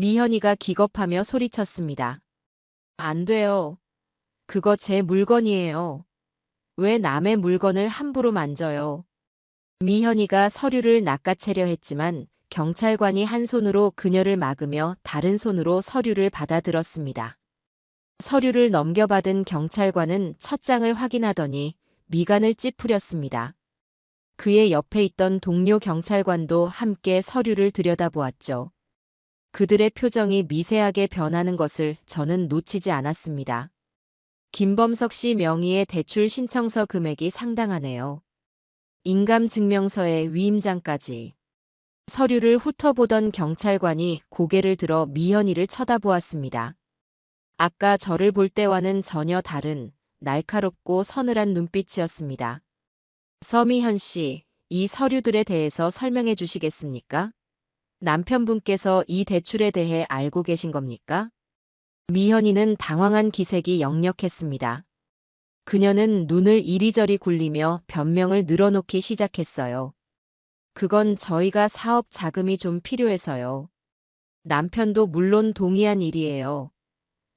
미현이가 기겁하며 소리쳤습니다. 안 돼요. 그거 제 물건이에요. 왜 남의 물건을 함부로 만져요? 미현이가 서류를 낚아채려 했지만 경찰관이 한 손으로 그녀를 막으며 다른 손으로 서류를 받아들었습니다. 서류를 넘겨받은 경찰관은 첫 장을 확인하더니 미간을 찌푸렸습니다. 그의 옆에 있던 동료 경찰관도 함께 서류를 들여다보았죠. 그들의 표정이 미세하게 변하는 것을 저는 놓치지 않았습니다. 김범석 씨 명의의 대출 신청서 금액이 상당하네요. 인감증명서에 위임장까지. 서류를 훑어보던 경찰관이 고개를 들어 미현이를 쳐다보았습니다. 아까 저를 볼 때와는 전혀 다른 날카롭고 서늘한 눈빛이었습니다. 서미현 씨, 이 서류들에 대해서 설명해 주시겠습니까? 남편분께서 이 대출에 대해 알고 계신 겁니까? 미현이는 당황한 기색이 역력했습니다. 그녀는 눈을 이리저리 굴리며 변명을 늘어놓기 시작했어요. 그건 저희가 사업 자금이 좀 필요해서요. 남편도 물론 동의한 일이에요.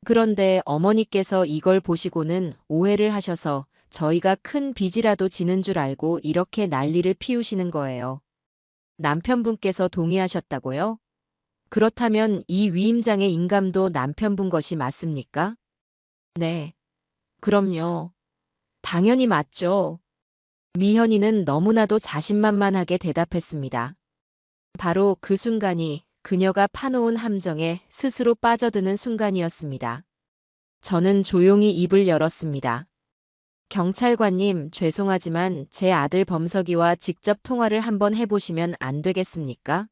그런데 어머니께서 이걸 보시고는 오해를 하셔서 저희가 큰 빚이라도 지는 줄 알고 이렇게 난리를 피우시는 거예요. 남편분께서 동의하셨다고요? 그렇다면 이 위임장의 인감도 남편분 것이 맞습니까? 네. 그럼요. 당연히 맞죠. 미현이는 너무나도 자신만만하게 대답했습니다. 바로 그 순간이 그녀가 파놓은 함정에 스스로 빠져드는 순간이었습니다. 저는 조용히 입을 열었습니다. 경찰관님, 죄송하지만 제 아들 범석이와 직접 통화를 한번 해보시면 안 되겠습니까?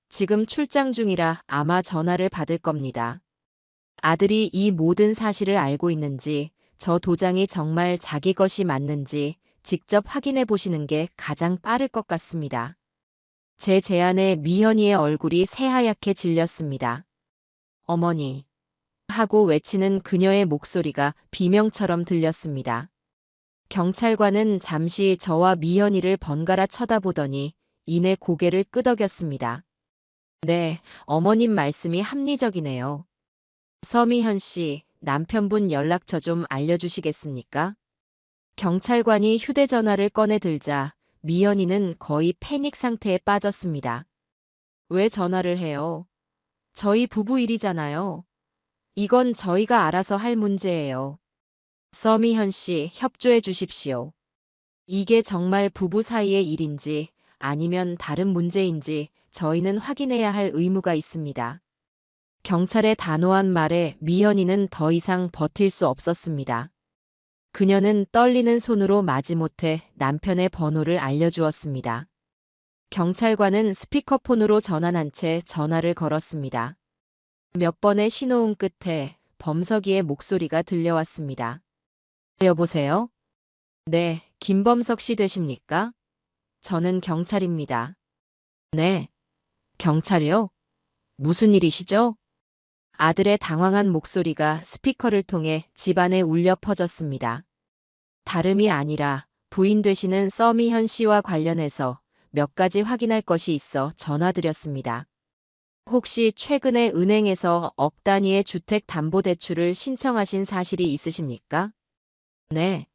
지금 출장 중이라 아마 전화를 받을 겁니다. 아들이 이 모든 사실을 알고 있는지, 저 도장이 정말 자기 것이 맞는지 직접 확인해 보시는 게 가장 빠를 것 같습니다. 제 제안에 미현이의 얼굴이 새하얗게 질렸습니다. 어머니. 하고 외치는 그녀의 목소리가 비명처럼 들렸습니다. 경찰관은 잠시 저와 미현이를 번갈아 쳐다보더니 이내 고개를 끄덕였습니다. 네, 어머님 말씀이 합리적이네요. 서미현 씨, 남편분 연락처 좀 알려주시겠습니까? 경찰관이 휴대전화를 꺼내 들자 미연이는 거의 패닉 상태에 빠졌습니다. 왜 전화를 해요? 저희 부부 일이잖아요. 이건 저희가 알아서 할 문제예요. 서미현 씨, 협조해 주십시오. 이게 정말 부부 사이의 일인지 아니면 다른 문제인지 저희는 확인해야 할 의무가 있습니다. 경찰의 단호한 말에 미연이는 더 이상 버틸 수 없었습니다. 그녀는 떨리는 손으로 마지못해 남편의 번호를 알려주었습니다. 경찰관은 스피커폰으로 전환한 채 전화를 걸었습니다. 몇 번의 신호음 끝에 범석이의 목소리가 들려왔습니다. 여보세요? 네, 김범석 씨 되십니까? 저는 경찰입니다. 네, 경찰이요? 무슨 일이시죠? 아들의 당황한 목소리가 스피커를 통해 집안에 울려 퍼졌습니다. 다름이 아니라 부인 되시는 서미현 씨와 관련해서 몇 가지 확인할 것이 있어 전화드렸습니다. 혹시 최근에 은행에서 억 단위의 주택담보대출을 신청하신 사실이 있으십니까? 네.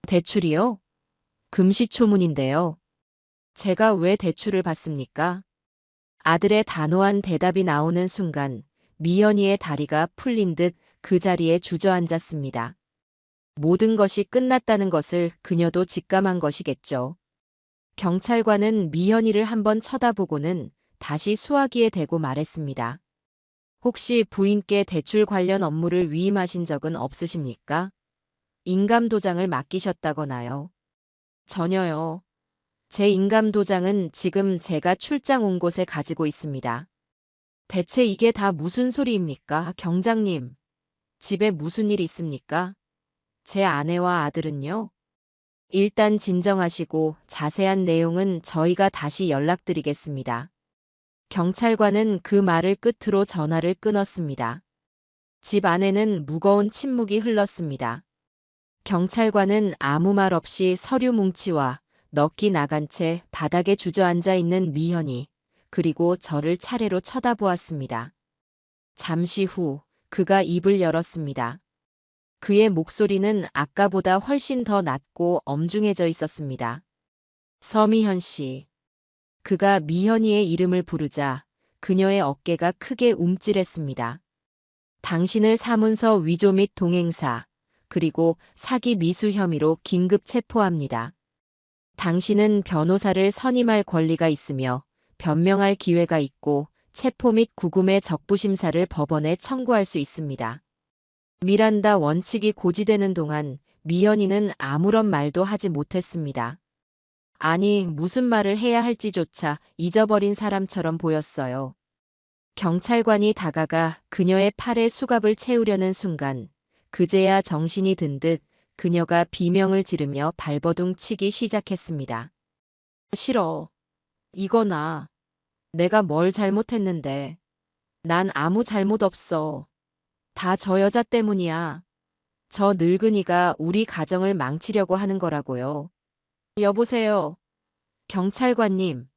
대출이요? 금시초문인데요. 제가 왜 대출을 받습니까? 아들의 단호한 대답이 나오는 순간 미연이의 다리가 풀린 듯 그 자리에 주저앉았습니다. 모든 것이 끝났다는 것을 그녀도 직감한 것이겠죠. 경찰관은 미연이를 한번 쳐다보고는 다시 수화기에 대고 말했습니다. 혹시 부인께 대출 관련 업무를 위임하신 적은 없으십니까? 인감도장을 맡기셨다거나요? 전혀요. 제 인감도장은 지금 제가 출장 온 곳에 가지고 있습니다. 대체 이게 다 무슨 소리입니까? 경장님, 집에 무슨 일 있습니까? 제 아내와 아들은요? 일단 진정하시고 자세한 내용은 저희가 다시 연락드리겠습니다. 경찰관은 그 말을 끝으로 전화를 끊었습니다. 집 안에는 무거운 침묵이 흘렀습니다. 경찰관은 아무 말 없이 서류 뭉치와 넋이 나간 채 바닥에 주저앉아 있는 미현이, 그리고 저를 차례로 쳐다보았습니다. 잠시 후 그가 입을 열었습니다. 그의 목소리는 아까보다 훨씬 더 낮고 엄중해져 있었습니다. 서미현 씨. 그가 미현이의 이름을 부르자 그녀의 어깨가 크게 움찔했습니다. 당신을 사문서 위조 및 동행사, 그리고 사기 미수 혐의로 긴급 체포합니다. 당신은 변호사를 선임할 권리가 있으며 변명할 기회가 있고 체포 및 구금의 적부심사를 법원에 청구할 수 있습니다. 미란다 원칙이 고지되는 동안 미연이는 아무런 말도 하지 못했습니다. 아니, 무슨 말을 해야 할지조차 잊어버린 사람처럼 보였어요. 경찰관이 다가가 그녀의 팔에 수갑을 채우려는 순간 그제야 정신이 든 듯 그녀가 비명을 지르며 발버둥 치기 시작했습니다. 싫어. 이거나. 내가 뭘 잘못했는데. 난 아무 잘못 없어. 다 저 여자 때문이야. 저 늙은이가 우리 가정을 망치려고 하는 거라고요. 여보세요. 경찰관님.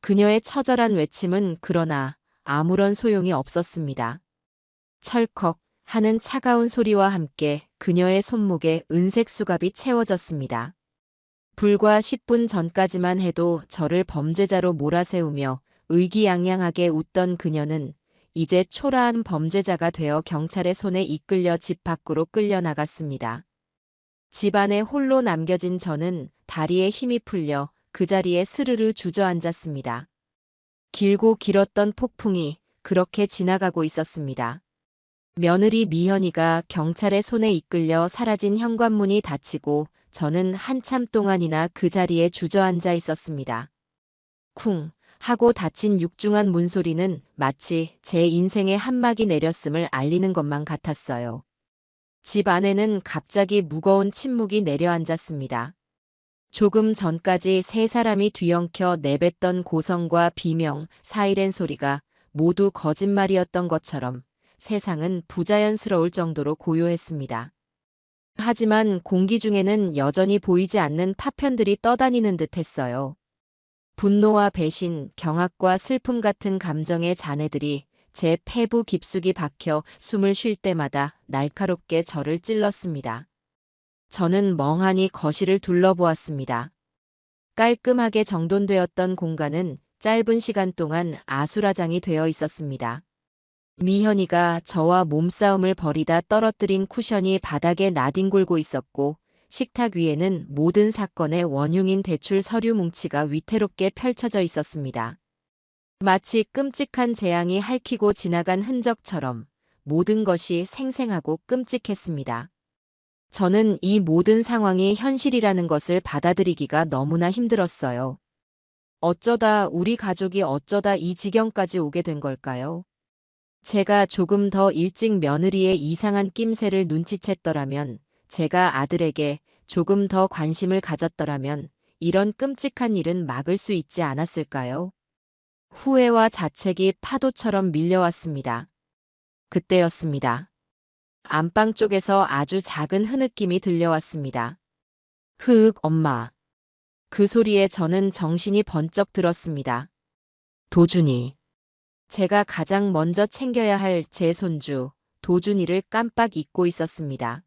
그녀의 처절한 외침은 그러나 아무런 소용이 없었습니다. 철컥 하는 차가운 소리와 함께 그녀의 손목에 은색 수갑이 채워졌습니다. 불과 10분 전까지만 해도 저를 범죄자로 몰아세우며 의기양양하게 웃던 그녀는 이제 초라한 범죄자가 되어 경찰의 손에 이끌려 집 밖으로 끌려나갔습니다. 집 안에 홀로 남겨진 저는 다리에 힘이 풀려 그 자리에 스르르 주저앉았습니다. 길고 길었던 폭풍이 그렇게 지나가고 있었습니다. 며느리 미현이가 경찰의 손에 이끌려 사라진 현관문이 닫히고 저는 한참 동안이나 그 자리에 주저앉아 있었습니다. 쿵 하고 닫힌 육중한 문소리는 마치 제 인생의 한막이 내렸음을 알리는 것만 같았어요. 집 안에는 갑자기 무거운 침묵이 내려앉았습니다. 조금 전까지 세 사람이 뒤엉켜 내뱉던 고성과 비명, 사이렌 소리가 모두 거짓말이었던 것처럼 세상은 부자연스러울 정도로 고요했습니다. 하지만 공기 중에는 여전히 보이지 않는 파편들이 떠다니는 듯했어요. 분노와 배신, 경악과 슬픔 같은 감정의 잔해들이 제 폐부 깊숙이 박혀 숨을 쉴 때마다 날카롭게 저를 찔렀습니다. 저는 멍하니 거실을 둘러보았습니다. 깔끔하게 정돈되었던 공간은 짧은 시간 동안 아수라장이 되어 있었습니다. 미현이가 저와 몸싸움을 벌이다 떨어뜨린 쿠션이 바닥에 나뒹굴고 있었고 식탁 위에는 모든 사건의 원흉인 대출 서류 뭉치가 위태롭게 펼쳐져 있었습니다. 마치 끔찍한 재앙이 핥히고 지나간 흔적처럼 모든 것이 생생하고 끔찍했습니다. 저는 이 모든 상황이 현실이라는 것을 받아들이기가 너무나 힘들었어요. 어쩌다 우리 가족이 어쩌다 이 지경까지 오게 된 걸까요? 제가 조금 더 일찍 며느리의 이상한 낌새를 눈치챘더라면, 제가 아들에게 조금 더 관심을 가졌더라면 이런 끔찍한 일은 막을 수 있지 않았을까요? 후회와 자책이 파도처럼 밀려왔습니다. 그때였습니다. 안방 쪽에서 아주 작은 흐느낌이 들려왔습니다. 흐윽, 엄마. 그 소리에 저는 정신이 번쩍 들었습니다. 도준이. 제가 가장 먼저 챙겨야 할 제 손주, 도준이를 깜빡 잊고 있었습니다.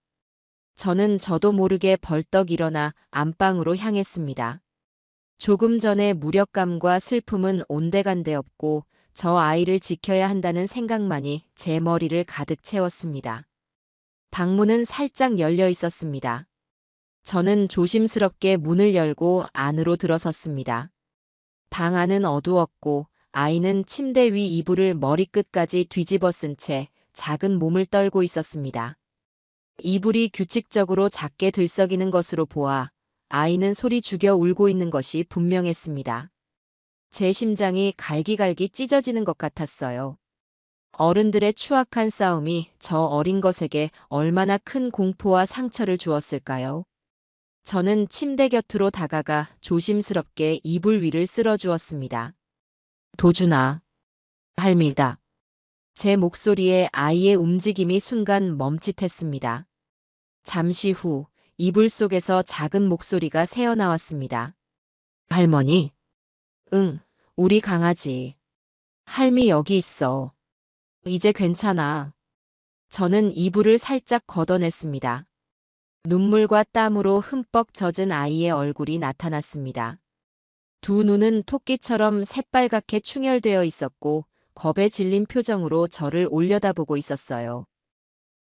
저는 저도 모르게 벌떡 일어나 안방으로 향했습니다. 조금 전의 무력감과 슬픔은 온데간데 없고 저 아이를 지켜야 한다는 생각만이 제 머리를 가득 채웠습니다. 방문은 살짝 열려 있었습니다. 저는 조심스럽게 문을 열고 안으로 들어섰습니다. 방 안은 어두웠고 아이는 침대 위 이불을 머리끝까지 뒤집어 쓴 채 작은 몸을 떨고 있었습니다. 이불이 규칙적으로 작게 들썩이는 것으로 보아 아이는 소리 죽여 울고 있는 것이 분명했습니다. 제 심장이 갈기갈기 찢어지는 것 같았어요. 어른들의 추악한 싸움이 저 어린 것에게 얼마나 큰 공포와 상처를 주었을까요? 저는 침대 곁으로 다가가 조심스럽게 이불 위를 쓸어주었습니다. 도준아, 할미다. 제 목소리에 아이의 움직임이 순간 멈칫했습니다. 잠시 후 이불 속에서 작은 목소리가 새어나왔습니다. 할머니? 응, 우리 강아지. 할미 여기 있어. 이제 괜찮아. 저는 이불을 살짝 걷어냈습니다. 눈물과 땀으로 흠뻑 젖은 아이의 얼굴이 나타났습니다. 두 눈은 토끼처럼 새빨갛게 충혈되어 있었고 겁에 질린 표정으로 저를 올려다보고 있었어요.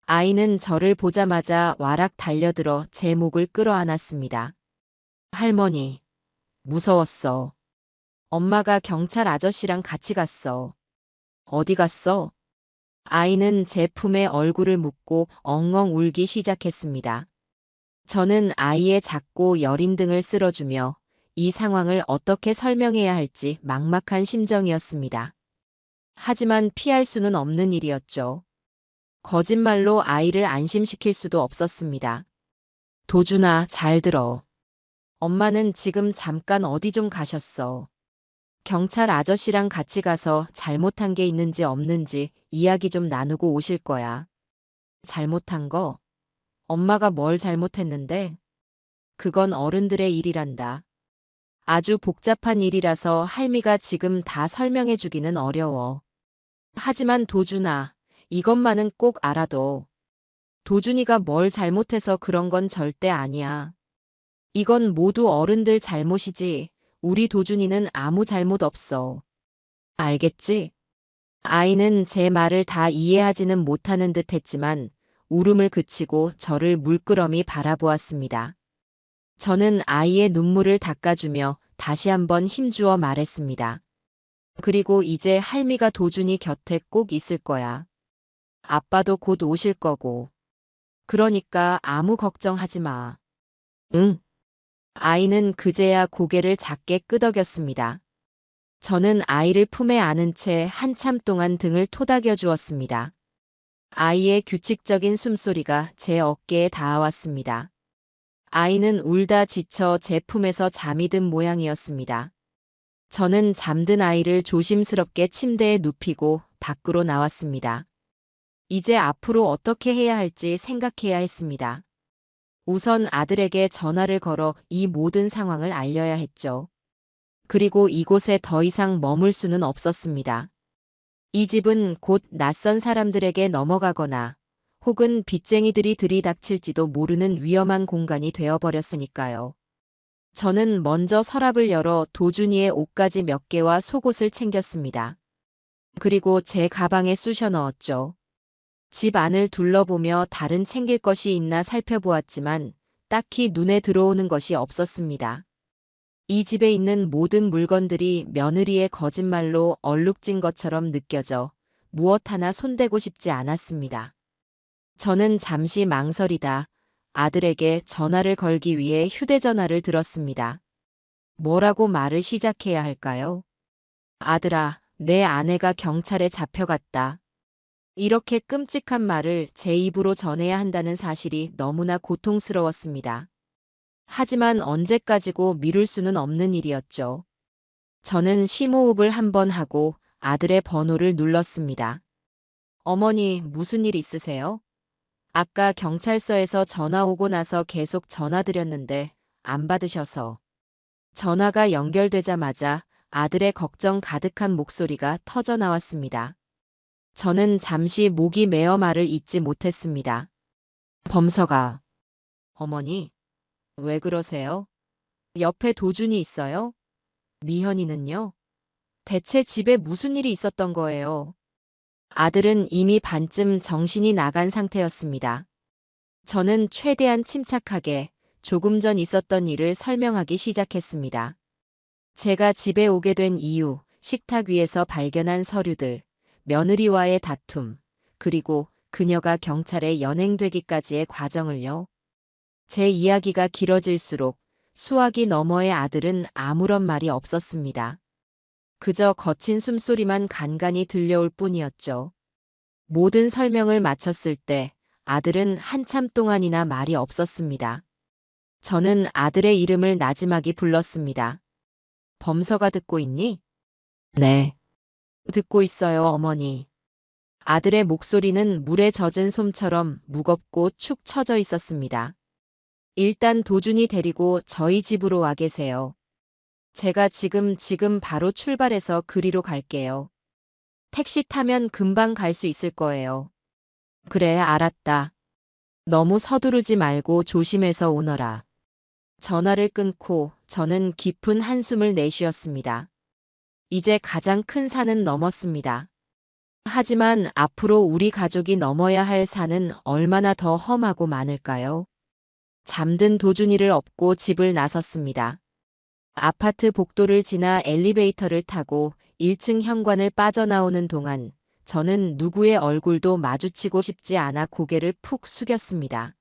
아이는 저를 보자마자 와락 달려들어 제 목을 끌어안았습니다. 할머니, 무서웠어. 엄마가 경찰 아저씨랑 같이 갔어. 어디 갔어? 아이는 제 품에 얼굴을 묻고 엉엉 울기 시작했습니다. 저는 아이의 작고 여린 등을 쓸어주며 이 상황을 어떻게 설명해야 할지 막막한 심정이었습니다. 하지만 피할 수는 없는 일이었죠. 거짓말로 아이를 안심시킬 수도 없었습니다. 도준아, 잘 들어. 엄마는 지금 잠깐 어디 좀 가셨어. 경찰 아저씨랑 같이 가서 잘못한 게 있는지 없는지 이야기 좀 나누고 오실 거야. 잘못한 거? 엄마가 뭘 잘못했는데? 그건 어른들의 일이란다. 아주 복잡한 일이라서 할미가 지금 다 설명해 주기는 어려워. 하지만 도준아, 이것만은 꼭 알아둬. 도준이가 뭘 잘못해서 그런 건 절대 아니야. 이건 모두 어른들 잘못이지. 우리 도준이는 아무 잘못 없어. 알겠지? 아이는 제 말을 다 이해하지는 못하는 듯 했지만 울음을 그치고 저를 물끄러미 바라보았습니다. 저는 아이의 눈물을 닦아주며 다시 한번 힘주어 말했습니다. 그리고 이제 할미가 도준이 곁에 꼭 있을 거야. 아빠도 곧 오실 거고. 그러니까 아무 걱정하지 마. 응. 아이는 그제야 고개를 작게 끄덕였습니다. 저는 아이를 품에 안은 채 한참 동안 등을 토닥여 주었습니다. 아이의 규칙적인 숨소리가 제 어깨에 닿아왔습니다. 아이는 울다 지쳐 제 품에서 잠이 든 모양이었습니다. 저는 잠든 아이를 조심스럽게 침대에 눕히고 밖으로 나왔습니다. 이제 앞으로 어떻게 해야 할지 생각해야 했습니다. 우선 아들에게 전화를 걸어 이 모든 상황을 알려야 했죠. 그리고 이곳에 더 이상 머물 수는 없었습니다. 이 집은 곧 낯선 사람들에게 넘어가거나 혹은 빚쟁이들이 들이닥칠지도 모르는 위험한 공간이 되어버렸으니까요. 저는 먼저 서랍을 열어 도준이의 옷가지 몇 개와 속옷을 챙겼습니다. 그리고 제 가방에 쑤셔 넣었죠. 집 안을 둘러보며 다른 챙길 것이 있나 살펴보았지만 딱히 눈에 들어오는 것이 없었습니다. 이 집에 있는 모든 물건들이 며느리의 거짓말로 얼룩진 것처럼 느껴져 무엇 하나 손대고 싶지 않았습니다. 저는 잠시 망설이다 아들에게 전화를 걸기 위해 휴대전화를 들었습니다. 뭐라고 말을 시작해야 할까요? 아들아, 내 아내가 경찰에 잡혀갔다. 이렇게 끔찍한 말을 제 입으로 전해야 한다는 사실이 너무나 고통스러웠습니다. 하지만 언제까지고 미룰 수는 없는 일이었죠. 저는 심호흡을 한번 하고 아들의 번호를 눌렀습니다. 어머니, 무슨 일 있으세요? 아까 경찰서에서 전화 오고 나서 계속 전화드렸는데 안 받으셔서. 전화가 연결되자마자 아들의 걱정 가득한 목소리가 터져 나왔습니다. 저는 잠시 목이 메어 말을 잇지 못했습니다. 범서가. 어머니, 왜 그러세요? 옆에 도준이 있어요? 미현이는요? 대체 집에 무슨 일이 있었던 거예요? 아들은 이미 반쯤 정신이 나간 상태였습니다. 저는 최대한 침착하게 조금 전 있었던 일을 설명하기 시작했습니다. 제가 집에 오게 된 이유, 식탁 위에서 발견한 서류들, 며느리와의 다툼, 그리고 그녀가 경찰에 연행되기까지의 과정을요. 제 이야기가 길어질수록 수화기 너머의 아들은 아무런 말이 없었습니다. 그저 거친 숨소리만 간간히 들려올 뿐이었죠. 모든 설명을 마쳤을 때 아들은 한참 동안이나 말이 없었습니다. 저는 아들의 이름을 나지막이 불렀습니다. 범서가 듣고 있니? 네. 듣고 있어요, 어머니. 아들의 목소리는 물에 젖은 솜처럼 무겁고 축 처져 있었습니다. 일단 도준이 데리고 저희 집으로 와 계세요. 제가 지금 바로 출발해서 그리로 갈게요. 택시 타면 금방 갈 수 있을 거예요. 그래, 알았다. 너무 서두르지 말고 조심해서 오너라. 전화를 끊고 저는 깊은 한숨을 내쉬었습니다. 이제 가장 큰 산은 넘었습니다. 하지만 앞으로 우리 가족이 넘어야 할 산은 얼마나 더 험하고 많을까요? 잠든 도준이를 업고 집을 나섰습니다. 아파트 복도를 지나 엘리베이터를 타고 1층 현관을 빠져나오는 동안 저는 누구의 얼굴도 마주치고 싶지 않아 고개를 푹 숙였습니다.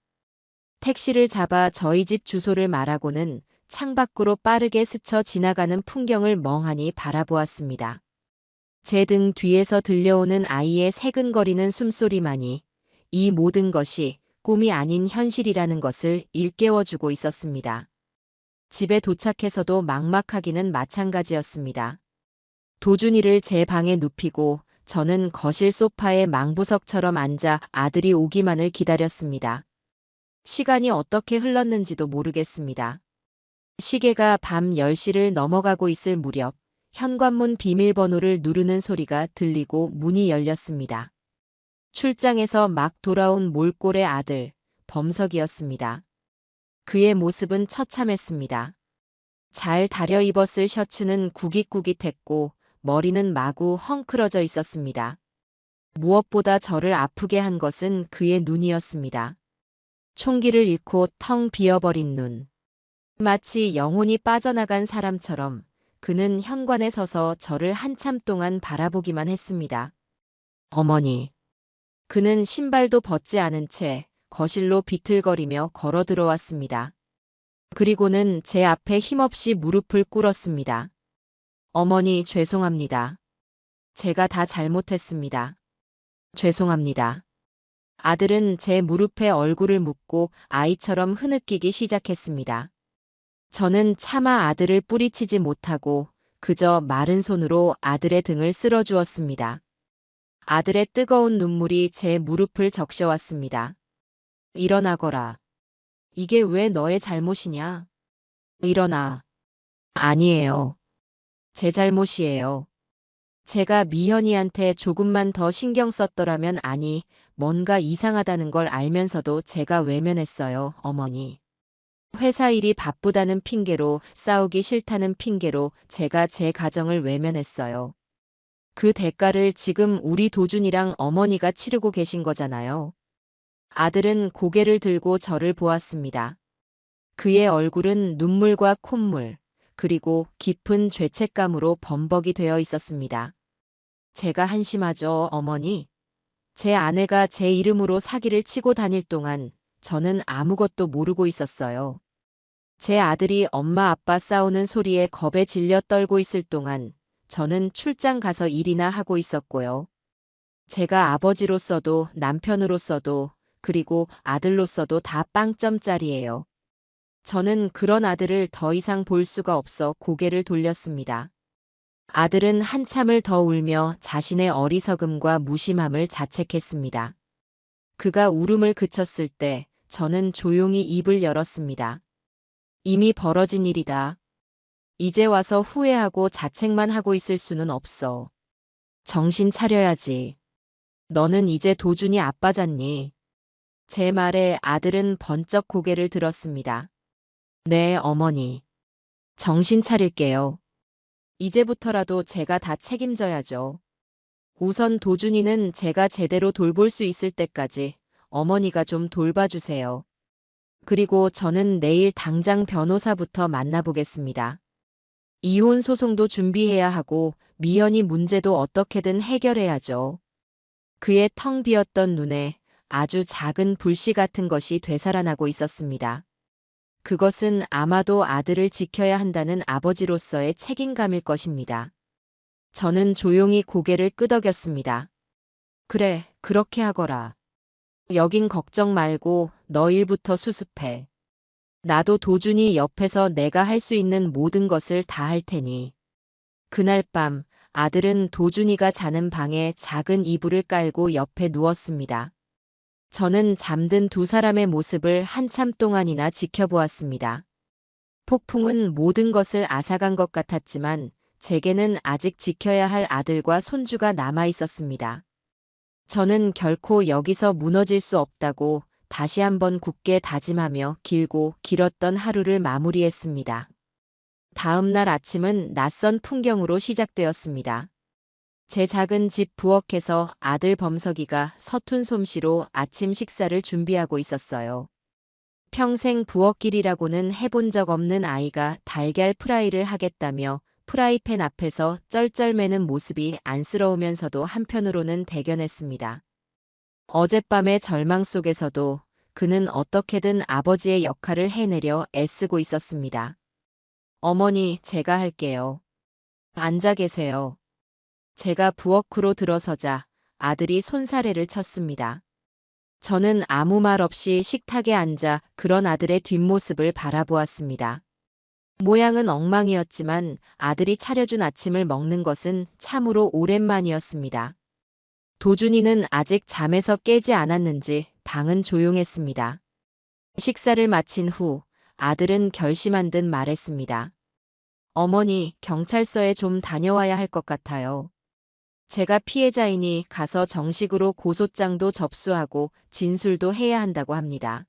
택시를 잡아 저희 집 주소를 말하고는 창밖으로 빠르게 스쳐 지나가는 풍경을 멍하니 바라보았습니다. 제 등 뒤에서 들려오는 아이의 새근거리는 숨소리만이 이 모든 것이 꿈이 아닌 현실이라는 것을 일깨워주고 있었습니다. 집에 도착해서도 막막하기는 마찬가지였습니다. 도준이를 제 방에 눕히고 저는 거실 소파에 망부석처럼 앉아 아들이 오기만을 기다렸습니다. 시간이 어떻게 흘렀는지도 모르겠습니다. 시계가 밤 10시를 넘어가고 있을 무렵 현관문 비밀번호를 누르는 소리가 들리고 문이 열렸습니다. 출장에서 막 돌아온 몰골의 아들, 범석이었습니다. 그의 모습은 처참했습니다. 잘 다려 입었을 셔츠는 구깃구깃했고 머리는 마구 헝클어져 있었습니다. 무엇보다 저를 아프게 한 것은 그의 눈이었습니다. 총기를 잃고 텅 비어버린 눈. 마치 영혼이 빠져나간 사람처럼 그는 현관에 서서 저를 한참 동안 바라보기만 했습니다. 어머니. 그는 신발도 벗지 않은 채 거실로 비틀거리며 걸어 들어왔습니다. 그리고는 제 앞에 힘없이 무릎을 꿇었습니다. 어머니, 죄송합니다. 제가 다 잘못했습니다. 죄송합니다. 아들은 제 무릎에 얼굴을 묻고 아이처럼 흐느끼기 시작했습니다. 저는 차마 아들을 뿌리치지 못하고 그저 마른 손으로 아들의 등을 쓸어주었습니다. 아들의 뜨거운 눈물이 제 무릎을 적셔왔습니다. 일어나거라. 이게 왜 너의 잘못이냐? 일어나. 아니에요. 제 잘못이에요. 제가 미현이한테 조금만 더 신경 썼더라면 아니, 뭔가 이상하다는 걸 알면서도 제가 외면했어요, 어머니. 회사 일이 바쁘다는 핑계로, 싸우기 싫다는 핑계로 제가 제 가정을 외면했어요. 그 대가를 지금 우리 도준이랑 어머니가 치르고 계신 거잖아요. 아들은 고개를 들고 저를 보았습니다. 그의 얼굴은 눈물과 콧물, 그리고 깊은 죄책감으로 범벅이 되어 있었습니다. 제가 한심하죠, 어머니. 제 아내가 제 이름으로 사기를 치고 다닐 동안 저는 아무것도 모르고 있었어요. 제 아들이 엄마 아빠 싸우는 소리에 겁에 질려 떨고 있을 동안 저는 출장 가서 일이나 하고 있었고요. 제가 아버지로서도 남편으로서도 그리고 아들로서도 다 빵점짜리예요. 저는 그런 아들을 더 이상 볼 수가 없어 고개를 돌렸습니다. 아들은 한참을 더 울며 자신의 어리석음과 무심함을 자책했습니다. 그가 울음을 그쳤을 때 저는 조용히 입을 열었습니다. 이미 벌어진 일이다. 이제 와서 후회하고 자책만 하고 있을 수는 없어. 정신 차려야지. 너는 이제 도준이 아빠잖니. 제 말에 아들은 번쩍 고개를 들었습니다. 네, 어머니. 정신 차릴게요. 이제부터라도 제가 다 책임져야죠. 우선 도준이는 제가 제대로 돌볼 수 있을 때까지 어머니가 좀 돌봐주세요. 그리고 저는 내일 당장 변호사부터 만나보겠습니다. 이혼 소송도 준비해야 하고 미연이 문제도 어떻게든 해결해야죠. 그의 텅 비었던 눈에 아주 작은 불씨 같은 것이 되살아나고 있었습니다. 그것은 아마도 아들을 지켜야 한다는 아버지로서의 책임감일 것입니다. 저는 조용히 고개를 끄덕였습니다. 그래, 그렇게 하거라. 여긴 걱정 말고 너 일부터 수습해. 나도 도준이 옆에서 내가 할 수 있는 모든 것을 다 할 테니. 그날 밤 아들은 도준이가 자는 방에 작은 이불을 깔고 옆에 누웠습니다. 저는 잠든 두 사람의 모습을 한참 동안이나 지켜보았습니다. 폭풍은 모든 것을 앗아간 것 같았지만 제게는 아직 지켜야 할 아들과 손주가 남아 있었습니다. 저는 결코 여기서 무너질 수 없다고 다시 한번 굳게 다짐하며 길고 길었던 하루를 마무리했습니다. 다음 날 아침은 낯선 풍경으로 시작되었습니다. 제 작은 집 부엌에서 아들 범석이가 서툰 솜씨로 아침 식사를 준비하고 있었어요. 평생 부엌일이라고는 해본 적 없는 아이가 달걀 프라이를 하겠다며 프라이팬 앞에서 쩔쩔매는 모습이 안쓰러우면서도 한편으로는 대견했습니다. 어젯밤의 절망 속에서도 그는 어떻게든 아버지의 역할을 해내려 애쓰고 있었습니다. 어머니, 제가 할게요. 앉아 계세요. 제가 부엌으로 들어서자 아들이 손사래를 쳤습니다. 저는 아무 말 없이 식탁에 앉아 그런 아들의 뒷모습을 바라보았습니다. 모양은 엉망이었지만 아들이 차려준 아침을 먹는 것은 참으로 오랜만이었습니다. 도준이는 아직 잠에서 깨지 않았는지 방은 조용했습니다. 식사를 마친 후 아들은 결심한 듯 말했습니다. 어머니, 경찰서에 좀 다녀와야 할 것 같아요. 제가 피해자이니 가서 정식으로 고소장도 접수하고 진술도 해야 한다고 합니다.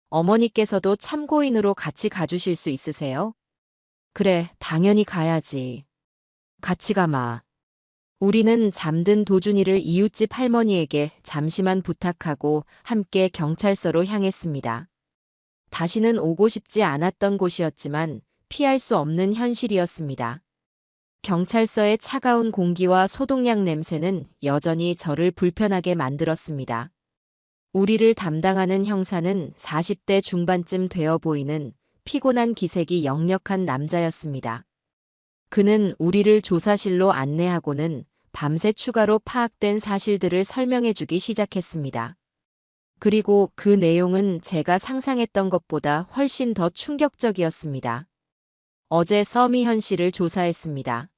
어머니께서도 참고인으로 같이 가주실 수 있으세요? 그래, 당연히 가야지. 같이 가마. 우리는 잠든 도준이를 이웃집 할머니에게 잠시만 부탁하고 함께 경찰서로 향했습니다. 다시는 오고 싶지 않았던 곳이었지만 피할 수 없는 현실이었습니다. 경찰서의 차가운 공기와 소독약 냄새는 여전히 저를 불편하게 만들었습니다. 우리를 담당하는 형사는 40대 중반쯤 되어 보이는 피곤한 기색이 역력한 남자였습니다. 그는 우리를 조사실로 안내하고는 밤새 추가로 파악된 사실들을 설명해주기 시작했습니다. 그리고 그 내용은 제가 상상했던 것보다 훨씬 더 충격적이었습니다. 어제 서미현 씨를 조사했습니다.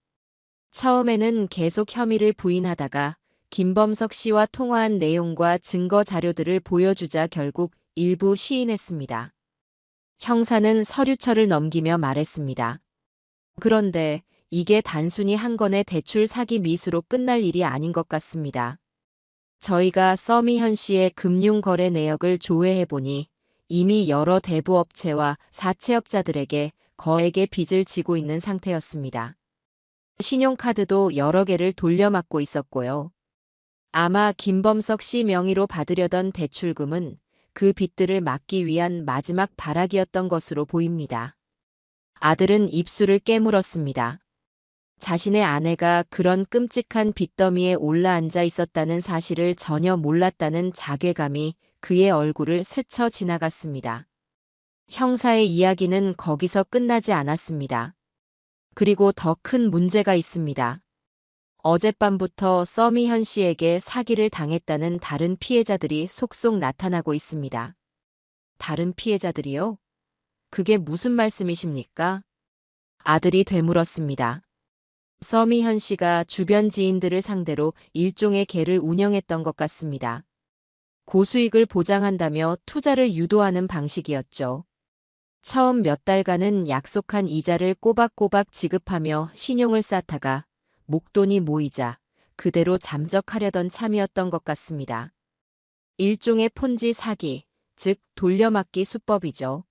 처음에는 계속 혐의를 부인하다가 김범석 씨와 통화한 내용과 증거 자료들을 보여주자 결국 일부 시인했습니다. 형사는 서류철을 넘기며 말했습니다. 그런데 이게 단순히 한 건의 대출 사기 미수로 끝날 일이 아닌 것 같습니다. 저희가 서미현 씨의 금융거래 내역을 조회해보니 이미 여러 대부업체와 사채업자들에게 거액의 빚을 지고 있는 상태였습니다. 신용카드도 여러 개를 돌려막고 있었고요. 아마 김범석 씨 명의로 받으려던 대출금은 그 빚들을 막기 위한 마지막 발악이었던 것으로 보입니다. 아들은 입술을 깨물었습니다. 자신의 아내가 그런 끔찍한 빚더미에 올라앉아 있었다는 사실을 전혀 몰랐다는 자괴감이 그의 얼굴을 스쳐 지나갔습니다. 형사의 이야기는 거기서 끝나지 않았습니다. 그리고 더 큰 문제가 있습니다. 어젯밤부터 서미현 씨에게 사기를 당했다는 다른 피해자들이 속속 나타나고 있습니다. 다른 피해자들이요? 그게 무슨 말씀이십니까? 아들이 되물었습니다. 서미현 씨가 주변 지인들을 상대로 일종의 개를 운영했던 것 같습니다. 고수익을 보장한다며 투자를 유도하는 방식이었죠. 처음 몇 달간은 약속한 이자를 꼬박꼬박 지급하며 신용을 쌓다가 목돈이 모이자 그대로 잠적하려던 참이었던 것 같습니다. 일종의 폰지 사기, 즉 돌려막기 수법이죠.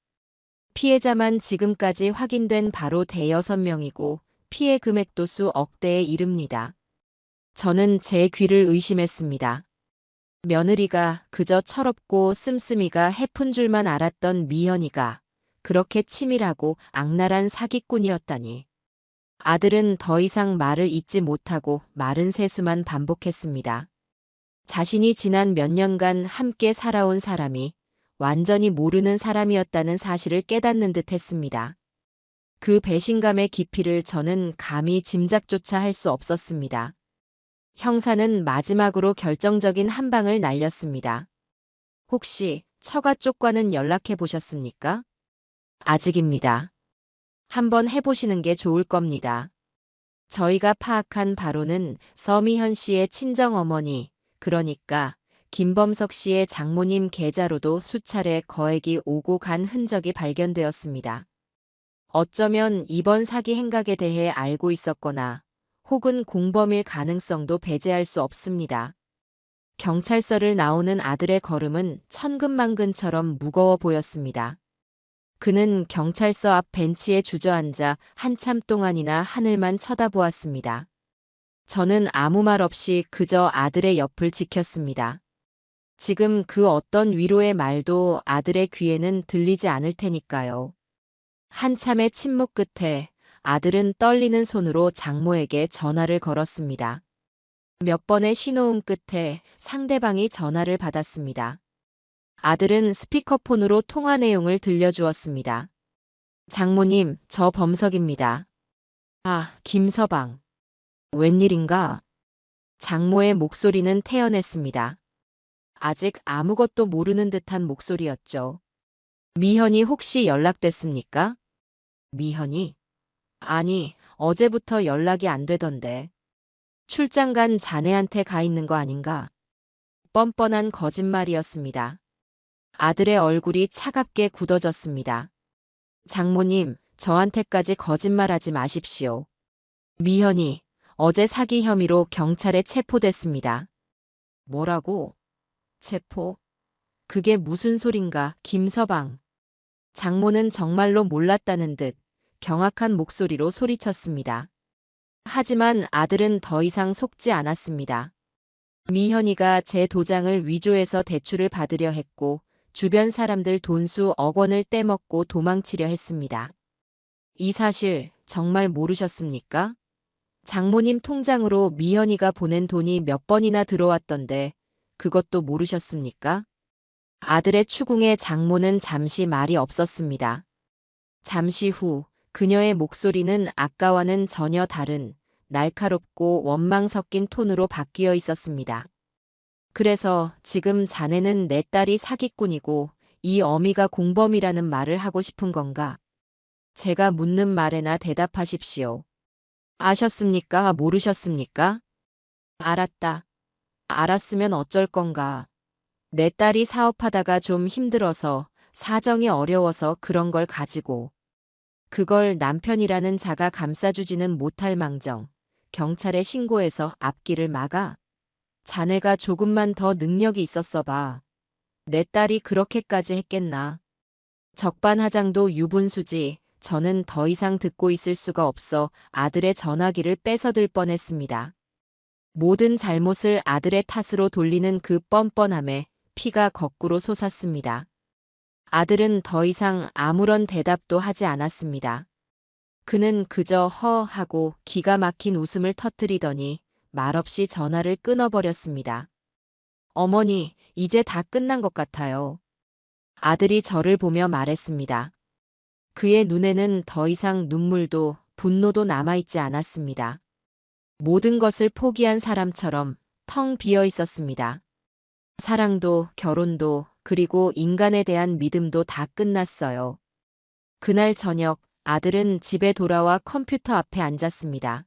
피해자만 지금까지 확인된 바로 대여섯 명이고 피해 금액도 수억대에 이릅니다. 저는 제 귀를 의심했습니다. 며느리가 그저 철없고 씀씀이가 해픈 줄만 알았던 미연이가 그렇게 치밀하고 악랄한 사기꾼이었다니. 아들은 더 이상 말을 잇지 못하고 마른 세수만 반복했습니다. 자신이 지난 몇 년간 함께 살아온 사람이 완전히 모르는 사람이었다는 사실을 깨닫는 듯 했습니다. 그 배신감의 깊이를 저는 감히 짐작조차 할 수 없었습니다. 형사는 마지막으로 결정적인 한 방을 날렸습니다. 혹시 처가 쪽과는 연락해 보셨습니까? 아직입니다. 한번 해보시는 게 좋을 겁니다. 저희가 파악한 바로는 서미현 씨의 친정어머니, 그러니까 김범석 씨의 장모님 계좌로도 수차례 거액이 오고 간 흔적이 발견되었습니다. 어쩌면 이번 사기 행각에 대해 알고 있었거나 혹은 공범일 가능성도 배제할 수 없습니다. 경찰서를 나오는 아들의 걸음은 천근만근처럼 무거워 보였습니다. 그는 경찰서 앞 벤치에 주저앉아 한참 동안이나 하늘만 쳐다보았습니다. 저는 아무 말 없이 그저 아들의 옆을 지켰습니다. 지금 그 어떤 위로의 말도 아들의 귀에는 들리지 않을 테니까요. 한참의 침묵 끝에 아들은 떨리는 손으로 장모에게 전화를 걸었습니다. 몇 번의 신호음 끝에 상대방이 전화를 받았습니다. 아들은 스피커폰으로 통화 내용을 들려주었습니다. 장모님, 저 범석입니다. 아, 김서방. 웬일인가? 장모의 목소리는 태연했습니다. 아직 아무것도 모르는 듯한 목소리였죠. 미현이 혹시 연락됐습니까? 미현이? 아니, 어제부터 연락이 안 되던데. 출장 간 자네한테 가 있는 거 아닌가? 뻔뻔한 거짓말이었습니다. 아들의 얼굴이 차갑게 굳어졌습니다. 장모님, 저한테까지 거짓말하지 마십시오. 미현이 어제 사기 혐의로 경찰에 체포됐습니다. 뭐라고? 체포? 그게 무슨 소린가, 김서방. 장모는 정말로 몰랐다는 듯 경악한 목소리로 소리쳤습니다. 하지만 아들은 더 이상 속지 않았습니다. 미현이가 제 도장을 위조해서 대출을 받으려 했고 주변 사람들 돈 수억 원을 떼먹고 도망치려 했습니다. 이 사실 정말 모르셨습니까? 장모님 통장으로 미현이가 보낸 돈이 몇 번이나 들어왔던데 그것도 모르셨습니까? 아들의 추궁에 장모는 잠시 말이 없었습니다. 잠시 후 그녀의 목소리는 아까와는 전혀 다른 날카롭고 원망 섞인 톤으로 바뀌어 있었습니다. 그래서 지금 자네는 내 딸이 사기꾼이고 이 어미가 공범이라는 말을 하고 싶은 건가? 제가 묻는 말에나 대답하십시오. 아셨습니까? 모르셨습니까? 알았다. 알았으면 어쩔 건가? 내 딸이 사업하다가 좀 힘들어서 사정이 어려워서 그런 걸 가지고 그걸 남편이라는 자가 감싸주지는 못할 망정 경찰에 신고해서 앞길을 막아. 자네가 조금만 더 능력이 있었어 봐. 내 딸이 그렇게까지 했겠나. 적반하장도 유분수지. 저는 더 이상 듣고 있을 수가 없어 아들의 전화기를 뺏어들 뻔했습니다. 모든 잘못을 아들의 탓으로 돌리는 그 뻔뻔함에 피가 거꾸로 솟았습니다. 아들은 더 이상 아무런 대답도 하지 않았습니다. 그는 그저 허하고 기가 막힌 웃음을 터뜨리더니 말없이 전화를 끊어버렸습니다. 어머니, 이제 다 끝난 것 같아요. 아들이 저를 보며 말했습니다. 그의 눈에는 더 이상 눈물도 분노도 남아있지 않았습니다. 모든 것을 포기한 사람처럼 텅 비어 있었습니다. 사랑도 결혼도 그리고 인간에 대한 믿음도 다 끝났어요. 그날 저녁 아들은 집에 돌아와 컴퓨터 앞에 앉았습니다.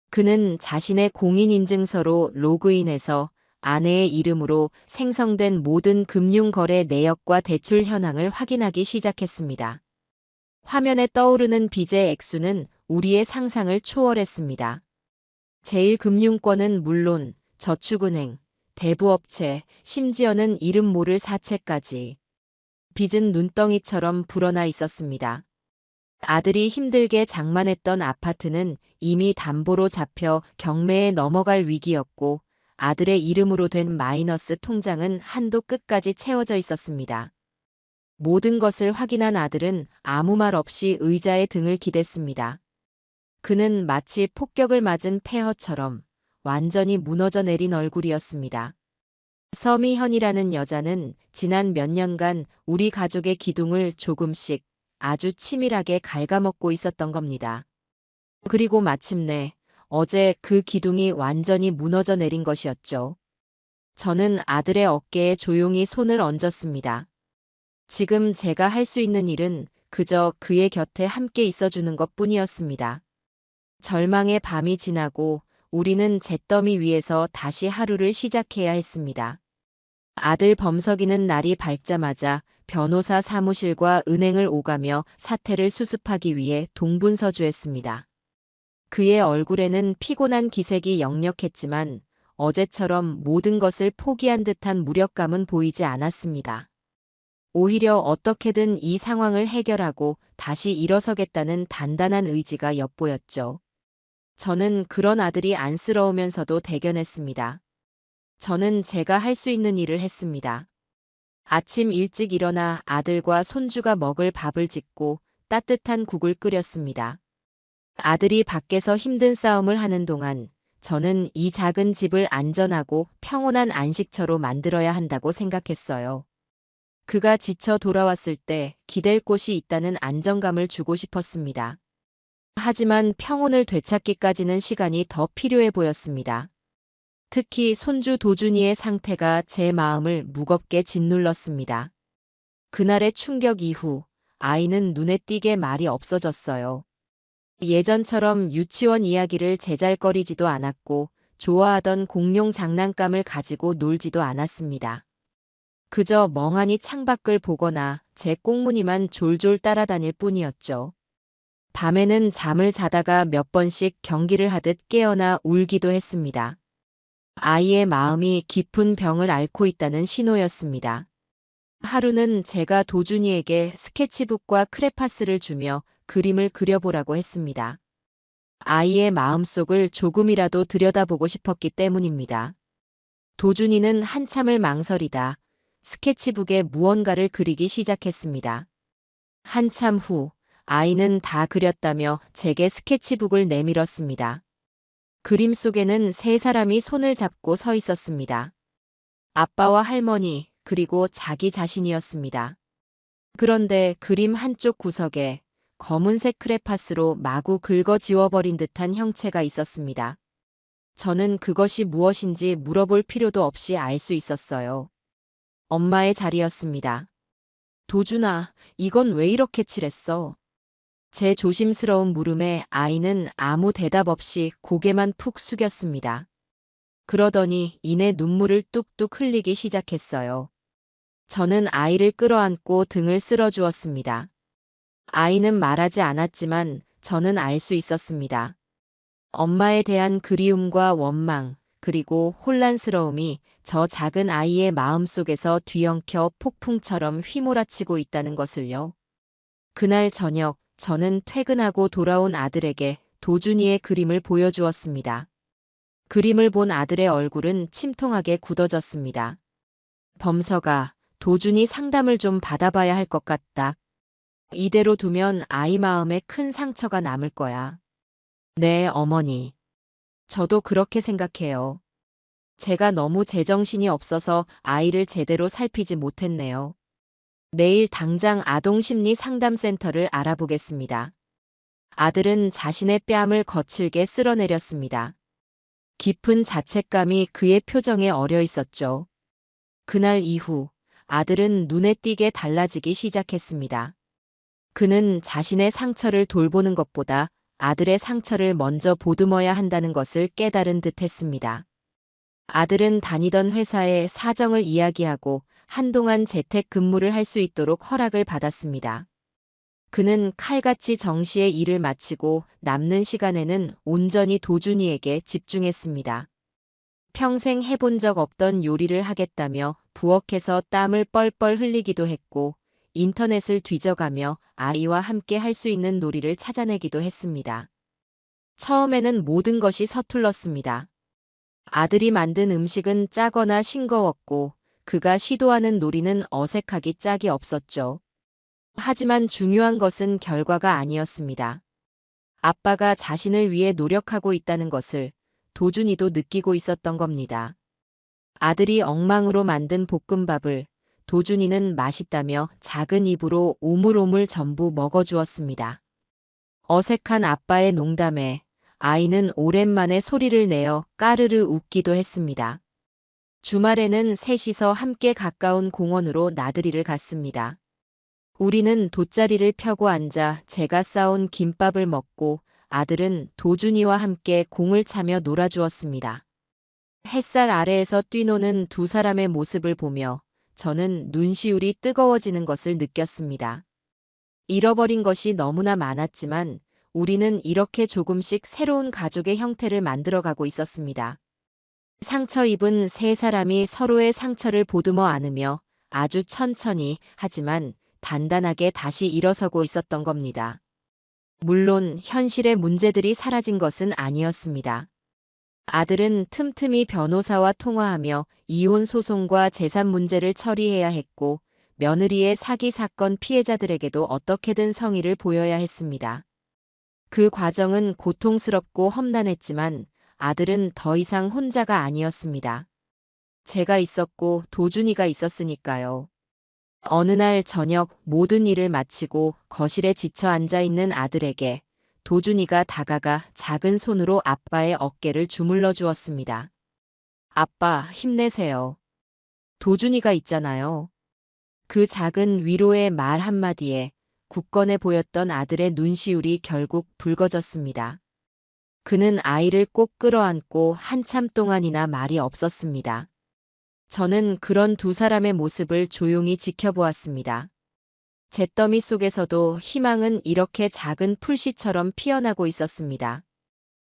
그는 자신의 공인인증서로 로그인해서 아내의 이름으로 생성된 모든 금융거래 내역과 대출 현황을 확인하기 시작했습니다. 화면에 떠오르는 빚의 액수는 우리의 상상을 초월했습니다. 제1금융권은 물론 저축은행, 대부업체, 심지어는 이름 모를 사채까지. 빚은 눈덩이처럼 불어나 있었습니다. 아들이 힘들게 장만했던 아파트는 이미 담보로 잡혀 경매에 넘어갈 위기였고 아들의 이름으로 된 마이너스 통장은 한도 끝까지 채워져 있었습니다. 모든 것을 확인한 아들은 아무 말 없이 의자에 등을 기댔습니다. 그는 마치 폭격을 맞은 폐허처럼 완전히 무너져 내린 얼굴이었습니다. 서미현이라는 여자는 지난 몇 년간 우리 가족의 기둥을 조금씩 아주 치밀하게 갉아먹고 있었던 겁니다. 그리고 마침내 어제 그 기둥이 완전히 무너져 내린 것이었죠. 저는 아들의 어깨에 조용히 손을 얹었습니다. 지금 제가 할 수 있는 일은 그저 그의 곁에 함께 있어주는 것 뿐이었습니다. 절망의 밤이 지나고 우리는 잿더미 위에서 다시 하루를 시작해야 했습니다. 아들 범석이는 날이 밝자마자 변호사 사무실과 은행을 오가며 사태를 수습하기 위해 동분서주했습니다. 그의 얼굴에는 피곤한 기색이 역력했지만 어제처럼 모든 것을 포기한 듯한 무력감은 보이지 않았습니다. 오히려 어떻게든 이 상황을 해결하고 다시 일어서겠다는 단단한 의지가 엿보였죠. 저는 그런 아들이 안쓰러우면서도 대견했습니다. 저는 제가 할 수 있는 일을 했습니다. 아침 일찍 일어나 아들과 손주가 먹을 밥을 짓고 따뜻한 국을 끓였습니다. 아들이 밖에서 힘든 싸움을 하는 동안 저는 이 작은 집을 안전하고 평온한 안식처로 만들어야 한다고 생각했어요. 그가 지쳐 돌아왔을 때 기댈 곳이 있다는 안정감을 주고 싶었습니다. 하지만 평온을 되찾기까지는 시간이 더 필요해 보였습니다. 특히 손주 도준이의 상태가 제 마음을 무겁게 짓눌렀습니다. 그날의 충격 이후 아이는 눈에 띄게 말이 없어졌어요. 예전처럼 유치원 이야기를 제잘거리지도 않았고 좋아하던 공룡 장난감을 가지고 놀지도 않았습니다. 그저 멍하니 창밖을 보거나 제 꽁무니만 졸졸 따라다닐 뿐이었죠. 밤에는 잠을 자다가 몇 번씩 경기를 하듯 깨어나 울기도 했습니다. 아이의 마음이 깊은 병을 앓고 있다는 신호였습니다. 하루는 제가 도준이에게 스케치북과 크레파스를 주며 그림을 그려보라고 했습니다. 아이의 마음속을 조금이라도 들여다보고 싶었기 때문입니다. 도준이는 한참을 망설이다 스케치북에 무언가를 그리기 시작했습니다. 한참 후 아이는 다 그렸다며 제게 스케치북을 내밀었습니다. 그림 속에는 세 사람이 손을 잡고 서 있었습니다. 아빠와 할머니, 그리고 자기 자신이었습니다. 그런데 그림 한쪽 구석에 검은색 크레파스로 마구 긁어 지워버린 듯한 형체가 있었습니다. 저는 그것이 무엇인지 물어볼 필요도 없이 알 수 있었어요. 엄마의 자리였습니다. 도준아, 이건 왜 이렇게 칠했어? 제 조심스러운 물음에 아이는 아무 대답 없이 고개만 푹 숙였습니다. 그러더니 이내 눈물을 뚝뚝 흘리기 시작했어요. 저는 아이를 끌어안고 등을 쓸어주었습니다. 아이는 말하지 않았지만 저는 알 수 있었습니다. 엄마에 대한 그리움과 원망, 그리고 혼란스러움이 저 작은 아이의 마음속에서 뒤엉켜 폭풍처럼 휘몰아치고 있다는 것을요. 그날 저녁, 저는 퇴근하고 돌아온 아들에게 도준이의 그림을 보여주었습니다. 그림을 본 아들의 얼굴은 침통하게 굳어졌습니다. 범서가, 도준이 상담을 좀 받아봐야 할 것 같다. 이대로 두면 아이 마음에 큰 상처가 남을 거야. 네, 어머니. 저도 그렇게 생각해요. 제가 너무 제정신이 없어서 아이를 제대로 살피지 못했네요. 내일 당장 아동심리 상담센터를 알아보겠습니다. 아들은 자신의 뺨을 거칠게 쓸어내렸습니다. 깊은 자책감이 그의 표정에 어려 있었죠. 그날 이후 아들은 눈에 띄게 달라지기 시작했습니다. 그는 자신의 상처를 돌보는 것보다 아들의 상처를 먼저 보듬어야 한다는 것을 깨달은 듯 했습니다. 아들은 다니던 회사에 사정을 이야기하고 한동안 재택 근무를 할 수 있도록 허락을 받았습니다. 그는 칼같이 정시에 일을 마치고 남는 시간에는 온전히 도준이에게 집중했습니다. 평생 해본 적 없던 요리를 하겠다며 부엌에서 땀을 뻘뻘 흘리기도 했고 인터넷을 뒤져가며 아이와 함께 할 수 있는 놀이를 찾아내기도 했습니다. 처음에는 모든 것이 서툴렀습니다. 아들이 만든 음식은 짜거나 싱거웠고 그가 시도하는 놀이는 어색하기 짝이 없었죠. 하지만 중요한 것은 결과가 아니었습니다. 아빠가 자신을 위해 노력하고 있다는 것을 도준이도 느끼고 있었던 겁니다. 아들이 엉망으로 만든 볶음밥을 도준이는 맛있다며 작은 입으로 오물오물 전부 먹어주었습니다. 어색한 아빠의 농담에 아이는 오랜만에 소리를 내어 까르르 웃기도 했습니다. 주말에는 셋이서 함께 가까운 공원으로 나들이를 갔습니다. 우리는 돗자리를 펴고 앉아 제가 싸온 김밥을 먹고 아들은 도준이와 함께 공을 차며 놀아주었습니다. 햇살 아래에서 뛰노는 두 사람의 모습을 보며 저는 눈시울이 뜨거워지는 것을 느꼈습니다. 잃어버린 것이 너무나 많았지만 우리는 이렇게 조금씩 새로운 가족의 형태를 만들어가고 있었습니다. 상처 입은 세 사람이 서로의 상처를 보듬어 안으며 아주 천천히 하지만 단단하게 다시 일어서고 있었던 겁니다. 물론 현실의 문제들이 사라진 것은 아니었습니다. 아들은 틈틈이 변호사와 통화하며 이혼 소송과 재산 문제를 처리해야 했고 며느리의 사기 사건 피해자들에게도 어떻게든 성의를 보여야 했습니다. 그 과정은 고통스럽고 험난했지만 아들은 더 이상 혼자가 아니었습니다. 제가 있었고 도준이가 있었으니까요. 어느 날 저녁 모든 일을 마치고 거실에 지쳐 앉아 있는 아들에게 도준이가 다가가 작은 손으로 아빠의 어깨를 주물러 주었습니다. 아빠, 힘내세요. 도준이가 있잖아요. 그 작은 위로의 말 한마디에 굳건해 보였던 아들의 눈시울이 결국 붉어졌습니다. 그는 아이를 꼭 끌어안고 한참 동안이나 말이 없었습니다. 저는 그런 두 사람의 모습을 조용히 지켜보았습니다. 잿더미 속에서도 희망은 이렇게 작은 풀씨처럼 피어나고 있었습니다.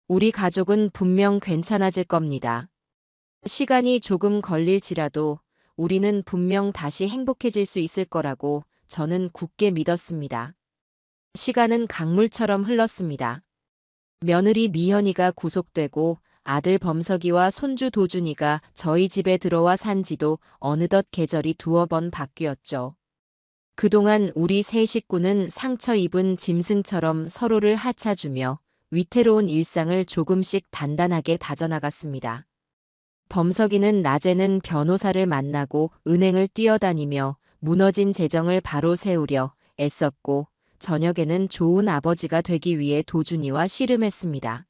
우리 가족은 분명 괜찮아질 겁니다. 시간이 조금 걸릴지라도 우리는 분명 다시 행복해질 수 있을 거라고 저는 굳게 믿었습니다. 시간은 강물처럼 흘렀습니다. 며느리 미현이가 구속되고 아들 범석이와 손주 도준이가 저희 집에 들어와 산 지도 어느덧 계절이 두어 번 바뀌었죠. 그동안 우리 세 식구는 상처 입은 짐승처럼 서로를 하차주며 위태로운 일상을 조금씩 단단하게 다져나갔습니다. 범석이는 낮에는 변호사를 만나고 은행을 뛰어다니며 무너진 재정을 바로 세우려 애썼고 저녁에는 좋은 아버지가 되기 위해 도준이와 씨름했습니다.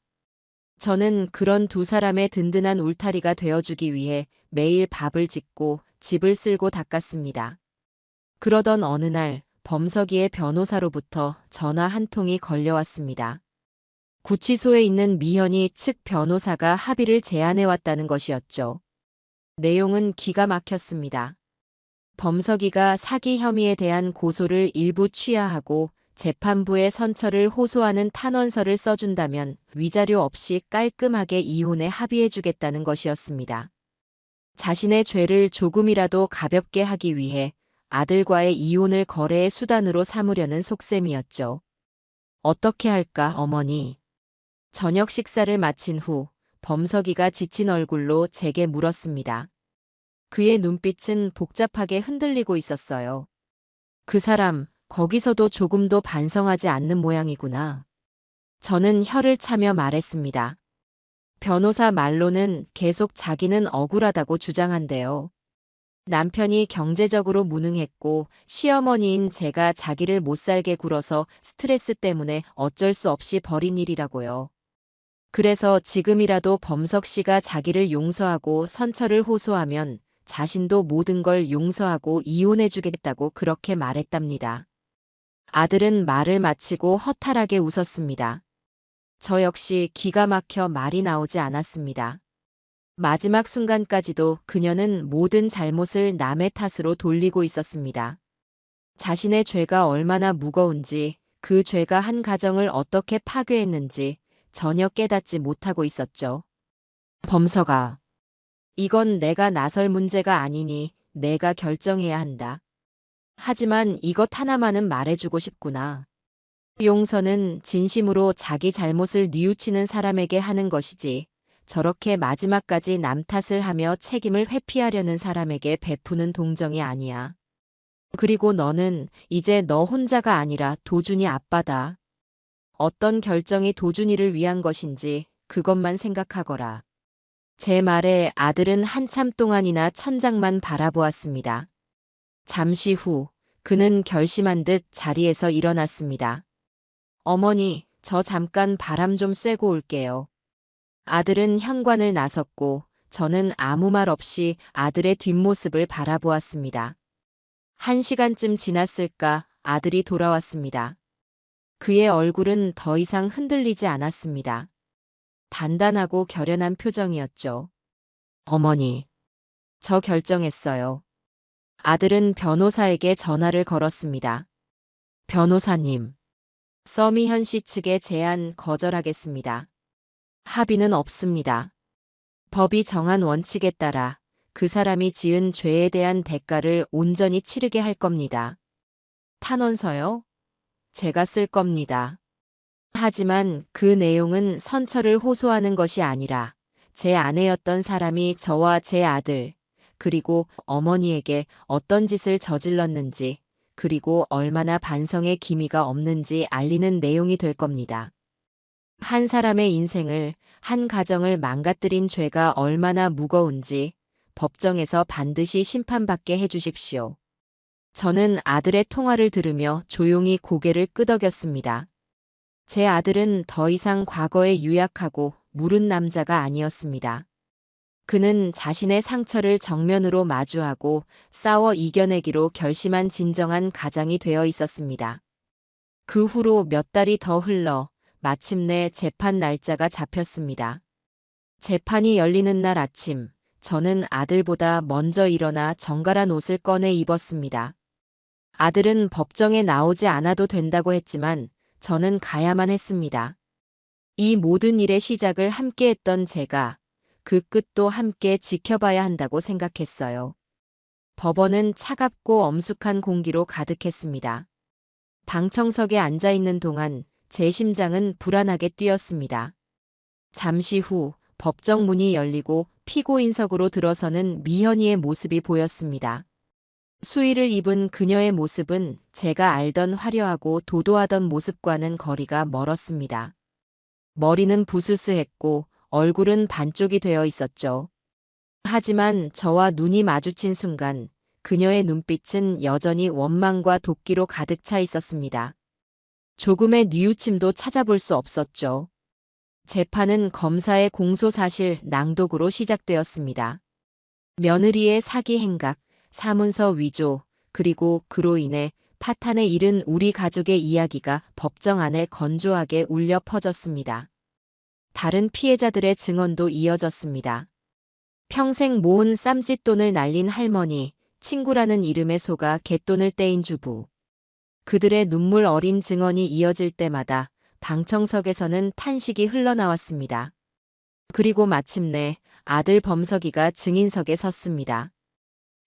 저는 그런 두 사람의 든든한 울타리가 되어주기 위해 매일 밥을 짓고 집을 쓸고 닦았습니다. 그러던 어느 날 범석이의 변호사로부터 전화 한 통이 걸려왔습니다. 구치소에 있는 미현이 측 변호사가 합의를 제안해왔다는 것이었죠. 내용은 기가 막혔습니다. 범석이가 사기 혐의에 대한 고소를 일부 취하하고 재판부의 선처를 호소하는 탄원서를 써준다면 위자료 없이 깔끔하게 이혼에 합의해주겠다는 것이었습니다. 자신의 죄를 조금이라도 가볍게 하기 위해 아들과의 이혼을 거래의 수단으로 삼으려는 속셈이었죠. 어떻게 할까, 어머니? 저녁 식사를 마친 후 범석이가 지친 얼굴로 제게 물었습니다. 그의 눈빛은 복잡하게 흔들리고 있었어요. 그 사람, 거기서도 조금도 반성하지 않는 모양이구나. 저는 혀를 차며 말했습니다. 변호사 말로는 계속 자기는 억울하다고 주장한대요. 남편이 경제적으로 무능했고 시어머니인 제가 자기를 못 살게 굴어서 스트레스 때문에 어쩔 수 없이 벌인 일이라고요. 그래서 지금이라도 범석 씨가 자기를 용서하고 선처를 호소하면 자신도 모든 걸 용서하고 이혼해주겠다고 그렇게 말했답니다. 아들은 말을 마치고 허탈하게 웃었습니다. 저 역시 기가 막혀 말이 나오지 않았습니다. 마지막 순간까지도 그녀는 모든 잘못을 남의 탓으로 돌리고 있었습니다. 자신의 죄가 얼마나 무거운지, 그 죄가 한 가정을 어떻게 파괴했는지 전혀 깨닫지 못하고 있었죠. 범석아, 이건 내가 나설 문제가 아니니 내가 결정해야 한다. 하지만 이것 하나만은 말해주고 싶구나. 용서는 진심으로 자기 잘못을 뉘우치는 사람에게 하는 것이지, 저렇게 마지막까지 남 탓을 하며 책임을 회피하려는 사람에게 베푸는 동정이 아니야. 그리고 너는 이제 너 혼자가 아니라 도준이 아빠다. 어떤 결정이 도준이를 위한 것인지 그것만 생각하거라. 제 말에 아들은 한참 동안이나 천장만 바라보았습니다. 잠시 후 그는 결심한 듯 자리에서 일어났습니다. 어머니, 저 잠깐 바람 좀 쐬고 올게요. 아들은 현관을 나섰고 저는 아무 말 없이 아들의 뒷모습을 바라보았습니다. 1시간쯤 지났을까 아들이 돌아왔습니다. 그의 얼굴은 더 이상 흔들리지 않았습니다. 단단하고 결연한 표정이었죠. 어머니, 저 결정했어요. 아들은 변호사에게 전화를 걸었습니다. 변호사님, 서미현 씨 측의 제안 거절하겠습니다. 합의는 없습니다. 법이 정한 원칙에 따라 그 사람이 지은 죄에 대한 대가를 온전히 치르게 할 겁니다. 탄원서요? 제가 쓸 겁니다. 하지만 그 내용은 선처를 호소하는 것이 아니라 제 아내였던 사람이 저와 제 아들, 그리고 어머니에게 어떤 짓을 저질렀는지, 그리고 얼마나 반성의 기미가 없는지 알리는 내용이 될 겁니다. 한 사람의 인생을, 한 가정을 망가뜨린 죄가 얼마나 무거운지 법정에서 반드시 심판받게 해주십시오. 저는 아들의 통화를 들으며 조용히 고개를 끄덕였습니다. 제 아들은 더 이상 과거에 유약하고 무른 남자가 아니었습니다. 그는 자신의 상처를 정면으로 마주하고 싸워 이겨내기로 결심한 진정한 가장이 되어 있었습니다. 그 후로 몇 달이 더 흘러 마침내 재판 날짜가 잡혔습니다. 재판이 열리는 날 아침, 저는 아들보다 먼저 일어나 정갈한 옷을 꺼내 입었습니다. 아들은 법정에 나오지 않아도 된다고 했지만 저는 가야만 했습니다. 이 모든 일의 시작을 함께 했던 제가 그 끝도 함께 지켜봐야 한다고 생각했어요. 법원은 차갑고 엄숙한 공기로 가득했습니다. 방청석에 앉아 있는 동안 제 심장은 불안하게 뛰었습니다. 잠시 후 법정 문이 열리고 피고인석으로 들어서는 미현이의 모습이 보였습니다. 수의를 입은 그녀의 모습은 제가 알던 화려하고 도도하던 모습과는 거리가 멀었습니다. 머리는 부스스했고 얼굴은 반쪽이 되어 있었죠. 하지만 저와 눈이 마주친 순간 그녀의 눈빛은 여전히 원망과 도끼로 가득 차 있었습니다. 조금의 뉘우침도 찾아볼 수 없었죠. 재판은 검사의 공소사실 낭독으로 시작되었습니다. 며느리의 사기 행각, 사문서 위조, 그리고 그로 인해 파탄에 이른 우리 가족의 이야기가 법정 안에 건조하게 울려 퍼졌습니다. 다른 피해자들의 증언도 이어졌습니다. 평생 모은 쌈짓돈을 날린 할머니, 친구라는 이름에 속아 갯돈을 떼인 주부. 그들의 눈물 어린 증언이 이어질 때마다 방청석에서는 탄식이 흘러나왔습니다. 그리고 마침내 아들 범석이가 증인석에 섰습니다.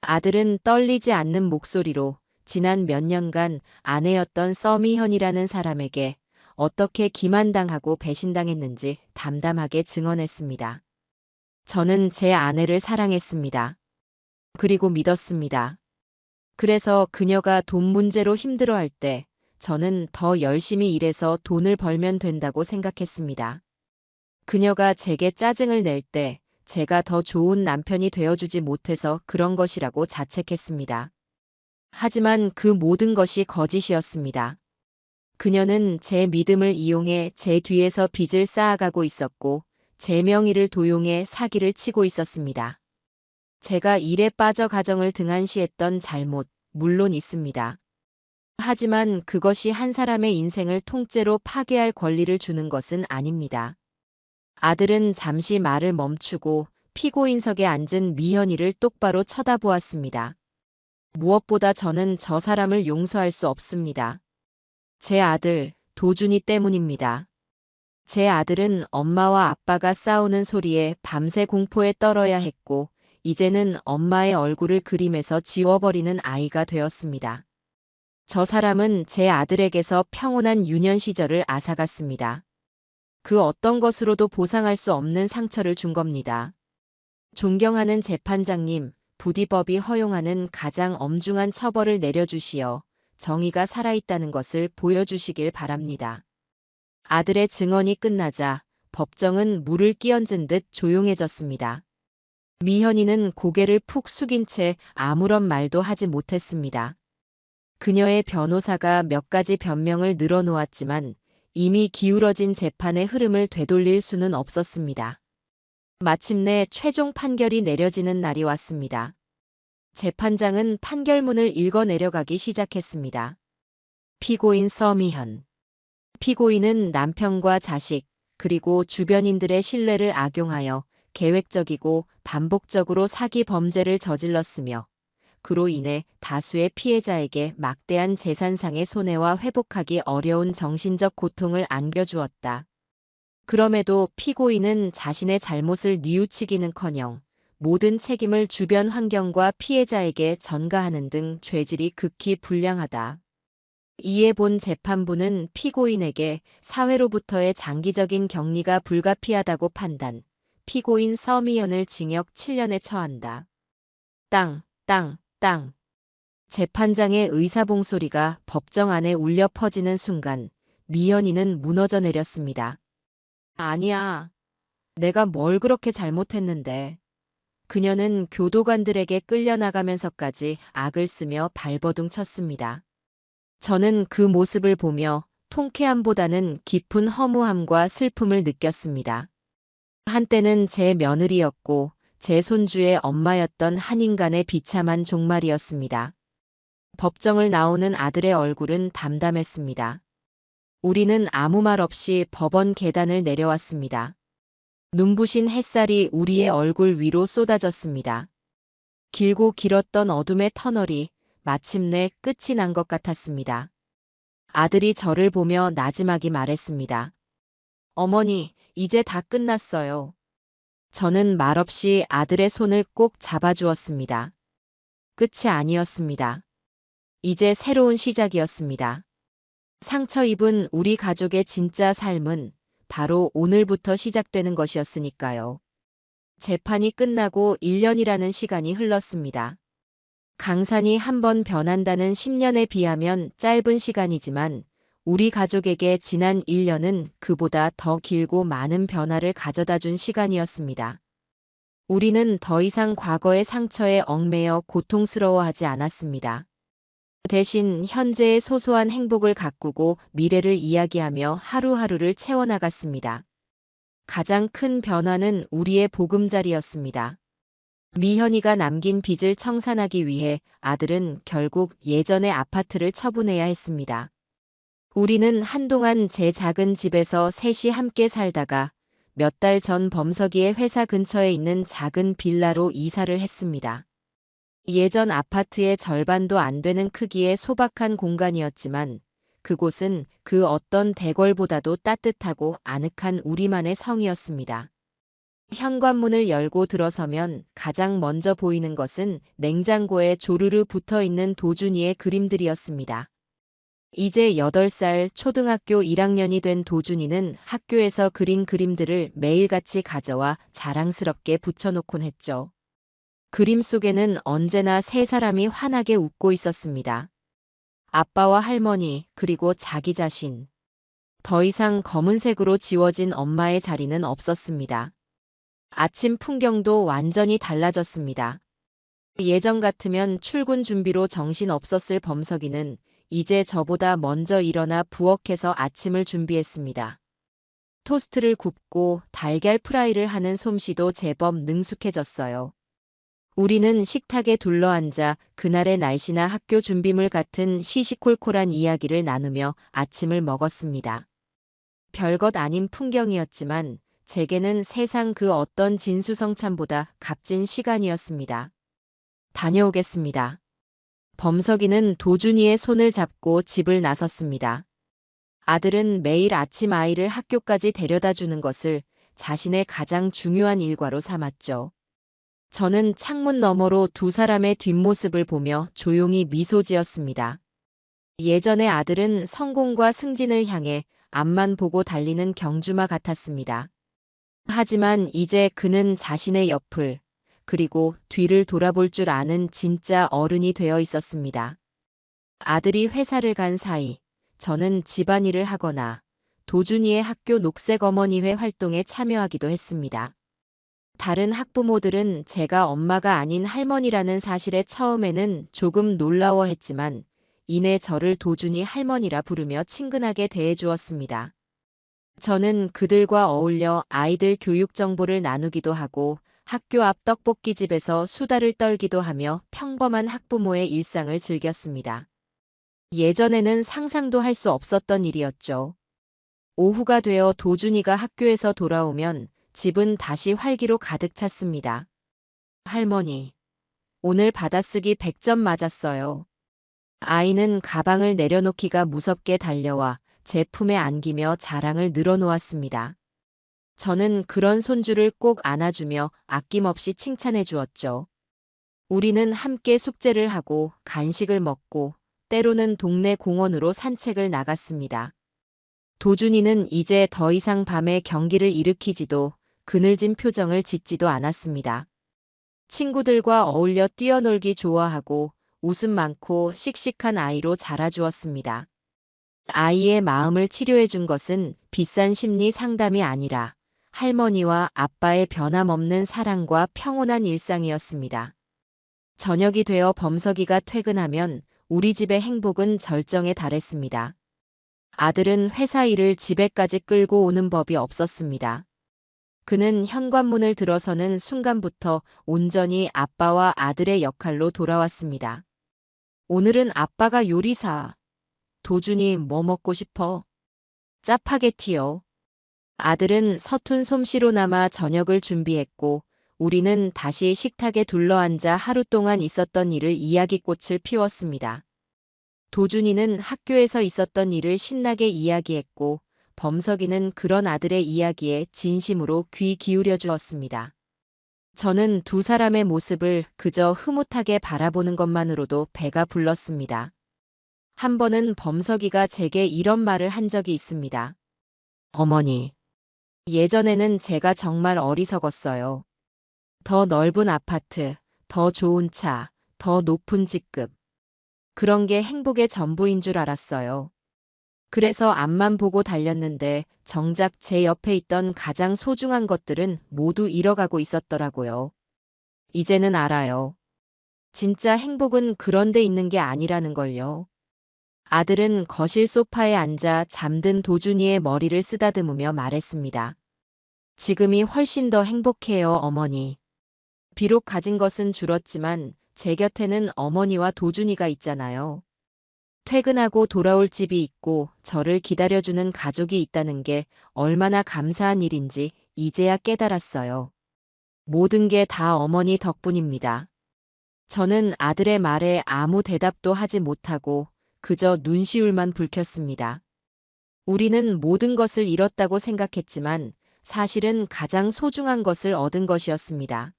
아들은 떨리지 않는 목소리로 지난 몇 년간 아내였던 서미현이라는 사람에게 어떻게 기만당하고 배신당했는지 담담하게 증언했습니다. 저는 제 아내를 사랑했습니다. 그리고 믿었습니다. 그래서 그녀가 돈 문제로 힘들어할 때 저는 더 열심히 일해서 돈을 벌면 된다고 생각했습니다. 그녀가 제게 짜증을 낼 때 제가 더 좋은 남편이 되어주지 못해서 그런 것이라고 자책했습니다. 하지만 그 모든 것이 거짓이었습니다. 그녀는 제 믿음을 이용해 제 뒤에서 빚을 쌓아가고 있었고 제 명의를 도용해 사기를 치고 있었습니다. 제가 일에 빠져 가정을 등한시했던 잘못, 물론 있습니다. 하지만 그것이 한 사람의 인생을 통째로 파괴할 권리를 주는 것은 아닙니다. 아들은 잠시 말을 멈추고 피고인석에 앉은 미현이를 똑바로 쳐다보았습니다. 무엇보다 저는 저 사람을 용서할 수 없습니다. 제 아들, 도준이 때문입니다. 제 아들은 엄마와 아빠가 싸우는 소리에 밤새 공포에 떨어야 했고, 이제는 엄마의 얼굴을 그림에서 지워버리는 아이가 되었습니다. 저 사람은 제 아들에게서 평온한 유년 시절을 앗아갔습니다. 그 어떤 것으로도 보상할 수 없는 상처를 준 겁니다. 존경하는 재판장님, 부디 법이 허용하는 가장 엄중한 처벌을 내려주시어 정의가 살아있다는 것을 보여주시길 바랍니다. 아들의 증언이 끝나자 법정은 물을 끼얹은 듯 조용해졌습니다. 미현이는 고개를 푹 숙인 채 아무런 말도 하지 못했습니다. 그녀의 변호사가 몇 가지 변명을 늘어놓았지만 이미 기울어진 재판의 흐름을 되돌릴 수는 없었습니다. 마침내 최종 판결이 내려지는 날이 왔습니다. 재판장은 판결문을 읽어 내려가기 시작했습니다. 피고인 서미현. 피고인은 남편과 자식, 그리고 주변인들의 신뢰를 악용하여 계획적이고 반복적으로 사기 범죄를 저질렀으며 그로 인해 다수의 피해자에게 막대한 재산상의 손해와 회복하기 어려운 정신적 고통을 안겨주었다. 그럼에도 피고인은 자신의 잘못을 뉘우치기는커녕 모든 책임을 주변 환경과 피해자에게 전가하는 등 죄질이 극히 불량하다. 이에 본 재판부는 피고인에게 사회로부터의 장기적인 격리가 불가피하다고 판단, 피고인 서미연을 징역 7년에 처한다. 땅, 땅, 땅. 재판장의 의사봉 소리가 법정 안에 울려 퍼지는 순간 미연이는 무너져 내렸습니다. 아니야. 내가 뭘 그렇게 잘못했는데. 그녀는 교도관들에게 끌려나가면서까지 악을 쓰며 발버둥 쳤습니다. 저는 그 모습을 보며 통쾌함보다는 깊은 허무함과 슬픔을 느꼈습니다. 한때는 제 며느리였고 제 손주의 엄마였던 한 인간의 비참한 종말이었습니다. 법정을 나오는 아들의 얼굴은 담담했습니다. 우리는 아무 말 없이 법원 계단을 내려왔습니다. 눈부신 햇살이 우리의 얼굴 위로 쏟아졌습니다. 길고 길었던 어둠의 터널이 마침내 끝이 난 것 같았습니다. 아들이 저를 보며 나지막이 말했습니다. 어머니, 이제 다 끝났어요. 저는 말없이 아들의 손을 꼭 잡아주었습니다. 끝이 아니었습니다. 이제 새로운 시작이었습니다. 상처 입은 우리 가족의 진짜 삶은 바로 오늘부터 시작되는 것이었으니까요. 재판이 끝나고 1년이라는 시간이 흘렀습니다. 강산이 한 번 변한다는 10년에 비하면 짧은 시간이지만 우리 가족에게 지난 1년은 그보다 더 길고 많은 변화를 가져다 준 시간이었습니다. 우리는 더 이상 과거의 상처에 얽매여 고통스러워하지 않았습니다. 대신 현재의 소소한 행복을 가꾸고 미래를 이야기하며 하루하루를 채워나갔습니다. 가장 큰 변화는 우리의 보금자리였습니다. 미현이가 남긴 빚을 청산하기 위해 아들은 결국 예전의 아파트를 처분해야 했습니다. 우리는 한동안 제 작은 집에서 셋이 함께 살다가 몇 달 전 범석이의 회사 근처에 있는 작은 빌라로 이사를 했습니다. 예전 아파트의 절반도 안 되는 크기의 소박한 공간이었지만 그곳은 그 어떤 대궐보다도 따뜻하고 아늑한 우리만의 성이었습니다. 현관문을 열고 들어서면 가장 먼저 보이는 것은 냉장고에 조르르 붙어있는 도준이의 그림들이었습니다. 이제 8살 초등학교 1학년이 된 도준이는 학교에서 그린 그림들을 매일같이 가져와 자랑스럽게 붙여놓곤 했죠. 그림 속에는 언제나 세 사람이 환하게 웃고 있었습니다. 아빠와 할머니, 그리고 자기 자신. 더 이상 검은색으로 지워진 엄마의 자리는 없었습니다. 아침 풍경도 완전히 달라졌습니다. 예전 같으면 출근 준비로 정신 없었을 범석이는 이제 저보다 먼저 일어나 부엌에서 아침을 준비했습니다. 토스트를 굽고 달걀 프라이를 하는 솜씨도 제법 능숙해졌어요. 우리는 식탁에 둘러앉아 그날의 날씨나 학교 준비물 같은 시시콜콜한 이야기를 나누며 아침을 먹었습니다. 별것 아닌 풍경이었지만 제게는 세상 그 어떤 진수성찬보다 값진 시간이었습니다. 다녀오겠습니다. 범석이는 도준이의 손을 잡고 집을 나섰습니다. 아들은 매일 아침 아이를 학교까지 데려다 주는 것을 자신의 가장 중요한 일과로 삼았죠. 저는 창문 너머로 두 사람의 뒷모습을 보며 조용히 미소 지었습니다. 예전의 아들은 성공과 승진을 향해 앞만 보고 달리는 경주마 같았습니다. 하지만 이제 그는 자신의 옆을, 그리고 뒤를 돌아볼 줄 아는 진짜 어른이 되어 있었습니다. 아들이 회사를 간 사이 저는 집안일을 하거나 도준이의 학교 녹색어머니회 활동에 참여하기도 했습니다. 다른 학부모들은 제가 엄마가 아닌 할머니라는 사실에 처음에는 조금 놀라워했지만 이내 저를 도준이 할머니라 부르며 친근하게 대해주었습니다. 저는 그들과 어울려 아이들 교육 정보를 나누기도 하고 학교 앞 떡볶이집에서 수다를 떨기도 하며 평범한 학부모의 일상을 즐겼습니다. 예전에는 상상도 할 수 없었던 일이었죠. 오후가 되어 도준이가 학교에서 돌아오면 집은 다시 활기로 가득 찼습니다. 할머니, 오늘 받아쓰기 100점 맞았어요. 아이는 가방을 내려놓기가 무섭게 달려와 제 품에 안기며 자랑을 늘어놓았습니다. 저는 그런 손주를 꼭 안아주며 아낌없이 칭찬해 주었죠. 우리는 함께 숙제를 하고 간식을 먹고 때로는 동네 공원으로 산책을 나갔습니다. 도준이는 이제 더 이상 밤에 경기를 일으키지도 그늘진 표정을 짓지도 않았습니다. 친구들과 어울려 뛰어놀기 좋아하고 웃음 많고 씩씩한 아이로 자라주었습니다. 아이의 마음을 치료해 준 것은 비싼 심리 상담이 아니라 할머니와 아빠의 변함없는 사랑과 평온한 일상이었습니다. 저녁이 되어 범석이가 퇴근하면 우리 집의 행복은 절정에 달했습니다. 아들은 회사 일을 집에까지 끌고 오는 법이 없었습니다. 그는 현관문을 들어서는 순간부터 온전히 아빠와 아들의 역할로 돌아왔습니다. 오늘은 아빠가 요리사. 도준이 뭐 먹고 싶어? 짜파게티요. 아들은 서툰 솜씨로나마 저녁을 준비했고 우리는 다시 식탁에 둘러앉아 하루 동안 있었던 일을 이야기꽃을 피웠습니다. 도준이는 학교에서 있었던 일을 신나게 이야기했고 범석이는 그런 아들의 이야기에 진심으로 귀 기울여 주었습니다. 저는 두 사람의 모습을 그저 흐뭇하게 바라보는 것만으로도 배가 불렀습니다. 한 번은 범석이가 제게 이런 말을 한 적이 있습니다. 어머니, 예전에는 제가 정말 어리석었어요. 더 넓은 아파트, 더 좋은 차, 더 높은 직급. 그런 게 행복의 전부인 줄 알았어요. 그래서 앞만 보고 달렸는데 정작 제 옆에 있던 가장 소중한 것들은 모두 잃어가고 있었더라고요. 이제는 알아요. 진짜 행복은 그런 데 있는 게 아니라는 걸요. 아들은 거실 소파에 앉아 잠든 도준이의 머리를 쓰다듬으며 말했습니다. 지금이 훨씬 더 행복해요, 어머니. 비록 가진 것은 줄었지만 제 곁에는 어머니와 도준이가 있잖아요. 퇴근하고 돌아올 집이 있고 저를 기다려주는 가족이 있다는 게 얼마나 감사한 일인지 이제야 깨달았어요. 모든 게 다 어머니 덕분입니다. 저는 아들의 말에 아무 대답도 하지 못하고 그저 눈시울만 붉혔습니다. 우리는 모든 것을 잃었다고 생각했지만 사실은 가장 소중한 것을 얻은 것이었습니다.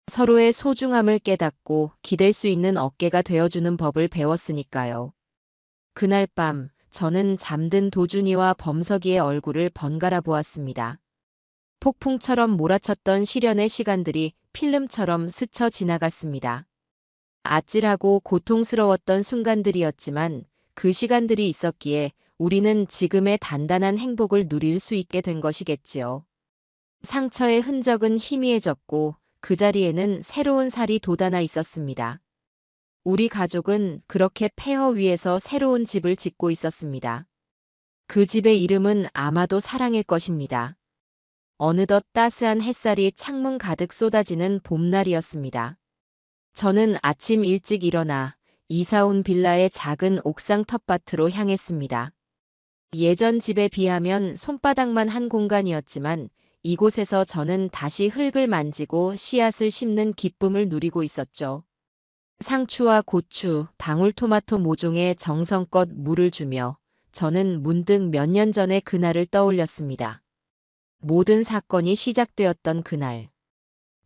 서로의 소중함을 깨닫고 기댈 수 있는 어깨가 되어주는 법을 배웠으니까요. 그날 밤 저는 잠든 도준이와 범석이의 얼굴을 번갈아 보았습니다. 폭풍처럼 몰아쳤던 시련의 시간들이 필름처럼 스쳐 지나갔습니다. 아찔하고 고통스러웠던 순간들이었지만 그 시간들이 있었기에 우리는 지금의 단단한 행복을 누릴 수 있게 된 것이겠지요. 상처의 흔적은 희미해졌고 그 자리에는 새로운 살이 돋아나 있었습니다. 우리 가족은 그렇게 폐허 위에서 새로운 집을 짓고 있었습니다. 그 집의 이름은 아마도 사랑일 것입니다. 어느덧 따스한 햇살이 창문 가득 쏟아지는 봄날이었습니다. 저는 아침 일찍 일어나 이사 온 빌라의 작은 옥상 텃밭으로 향했습니다. 예전 집에 비하면 손바닥만 한 공간이었지만 이곳에서 저는 다시 흙을 만지고 씨앗을 심는 기쁨을 누리고 있었죠. 상추와 고추, 방울토마토 모종에 정성껏 물을 주며 저는 문득 몇 년 전의 그날을 떠올렸습니다. 모든 사건이 시작되었던 그날.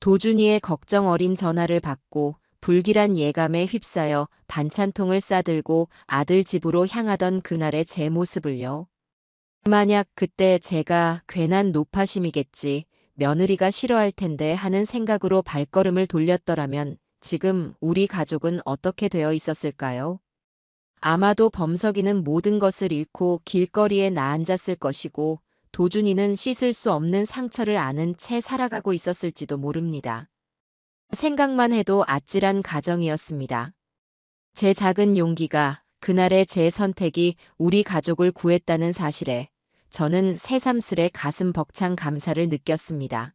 도준이의 걱정 어린 전화를 받고 불길한 예감에 휩싸여 반찬통을 싸들고 아들 집으로 향하던 그날의 제 모습을요. 만약 그때 제가 괜한 노파심이겠지, 며느리가 싫어할 텐데 하는 생각으로 발걸음을 돌렸더라면 지금 우리 가족은 어떻게 되어 있었을까요? 아마도 범석이는 모든 것을 잃고 길거리에 나앉았을 것이고 도준이는 씻을 수 없는 상처를 안은 채 살아가고 있었을지도 모릅니다. 생각만 해도 아찔한 가정이었습니다. 제 작은 용기가, 그날의 제 선택이 우리 가족을 구했다는 사실에 저는 새삼스레 가슴 벅찬 감사를 느꼈습니다.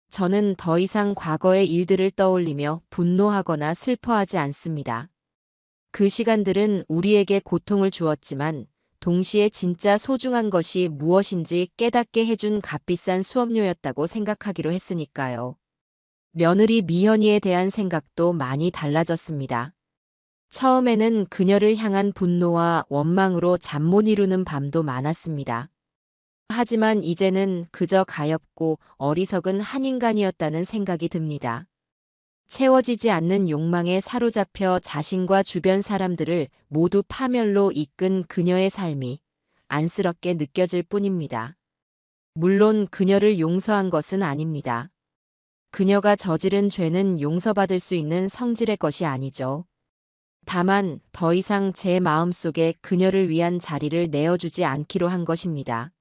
저는 더 이상 과거의 일들을 떠올리며 분노하거나 슬퍼하지 않습니다. 그 시간들은 우리에게 고통을 주었지만 동시에 진짜 소중한 것이 무엇인지 깨닫게 해준 값비싼 수업료였다고 생각하기로 했으니까요. 며느리 미현이에 대한 생각도 많이 달라졌습니다. 처음에는 그녀를 향한 분노와 원망으로 잠 못 이루는 밤도 많았습니다. 하지만 이제는 그저 가엾고 어리석은 한 인간이었다는 생각이 듭니다. 채워지지 않는 욕망에 사로잡혀 자신과 주변 사람들을 모두 파멸로 이끈 그녀의 삶이 안쓰럽게 느껴질 뿐입니다. 물론 그녀를 용서한 것은 아닙니다. 그녀가 저지른 죄는 용서받을 수 있는 성질의 것이 아니죠. 다만 더 이상 제 마음속에 그녀를 위한 자리를 내어주지 않기로 한 것입니다.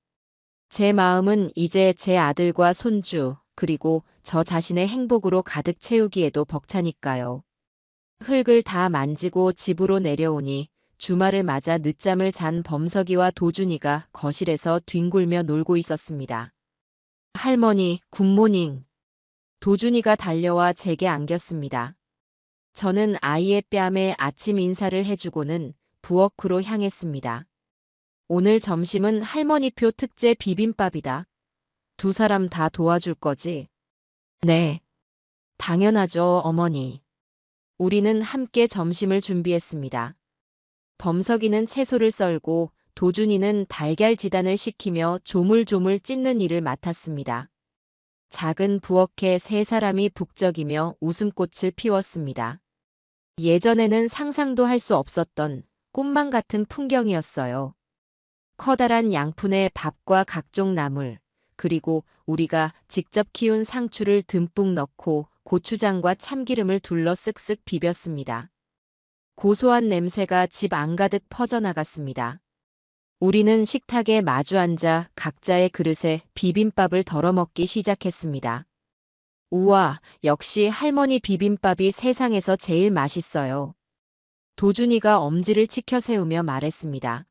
제 마음은 이제 제 아들과 손주, 그리고 저 자신의 행복으로 가득 채우기에도 벅차니까요. 흙을 다 만지고 집으로 내려오니 주말을 맞아 늦잠을 잔 범석이와 도준이가 거실에서 뒹굴며 놀고 있었습니다. 할머니, 굿모닝. 도준이가 달려와 제게 안겼습니다. 저는 아이의 뺨에 아침 인사를 해주고는 부엌으로 향했습니다. 오늘 점심은 할머니표 특제 비빔밥이다. 두 사람 다 도와줄 거지? 네. 당연하죠, 어머니. 우리는 함께 점심을 준비했습니다. 범석이는 채소를 썰고 도준이는 달걀 지단을 식히며 조물조물 찢는 일을 맡았습니다. 작은 부엌에 세 사람이 북적이며 웃음꽃을 피웠습니다. 예전에는 상상도 할 수 없었던 꿈만 같은 풍경이었어요. 커다란 양푼에 밥과 각종 나물, 그리고 우리가 직접 키운 상추를 듬뿍 넣고 고추장과 참기름을 둘러 쓱쓱 비볐습니다. 고소한 냄새가 집 안가득 퍼져나갔습니다. 우리는 식탁에 마주 앉아 각자의 그릇에 비빔밥을 덜어먹기 시작했습니다. 우와, 역시 할머니 비빔밥이 세상에서 제일 맛있어요. 도준이가 엄지를 치켜 세우며 말했습니다.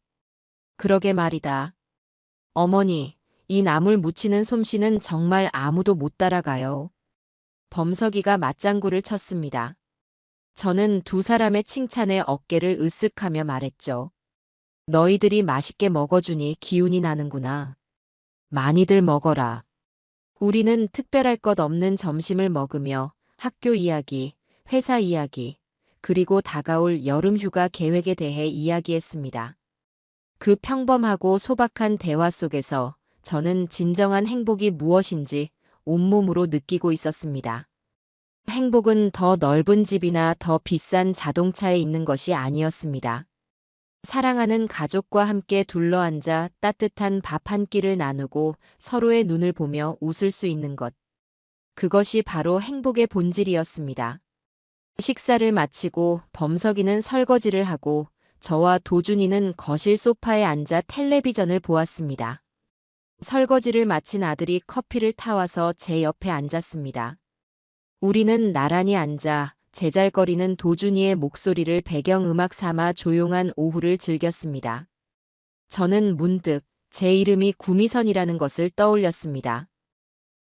그러게 말이다. 어머니, 이 나물 무치는 솜씨는 정말 아무도 못 따라가요. 범석이가 맞장구를 쳤습니다. 저는 두 사람의 칭찬에 어깨를 으쓱하며 말했죠. 너희들이 맛있게 먹어주니 기운이 나는구나. 많이들 먹어라. 우리는 특별할 것 없는 점심을 먹으며 학교 이야기, 회사 이야기, 그리고 다가올 여름 휴가 계획에 대해 이야기했습니다. 그 평범하고 소박한 대화 속에서 저는 진정한 행복이 무엇인지 온몸으로 느끼고 있었습니다. 행복은 더 넓은 집이나 더 비싼 자동차에 있는 것이 아니었습니다. 사랑하는 가족과 함께 둘러앉아 따뜻한 밥 한 끼를 나누고 서로의 눈을 보며 웃을 수 있는 것. 그것이 바로 행복의 본질이었습니다. 식사를 마치고 범석이는 설거지를 하고 저와 도준이는 거실 소파에 앉아 텔레비전을 보았습니다. 설거지를 마친 아들이 커피를 타와서 제 옆에 앉았습니다. 우리는 나란히 앉아 제잘거리는 도준이의 목소리를 배경음악 삼아 조용한 오후를 즐겼습니다. 저는 문득 제 이름이 구미선이라는 것을 떠올렸습니다.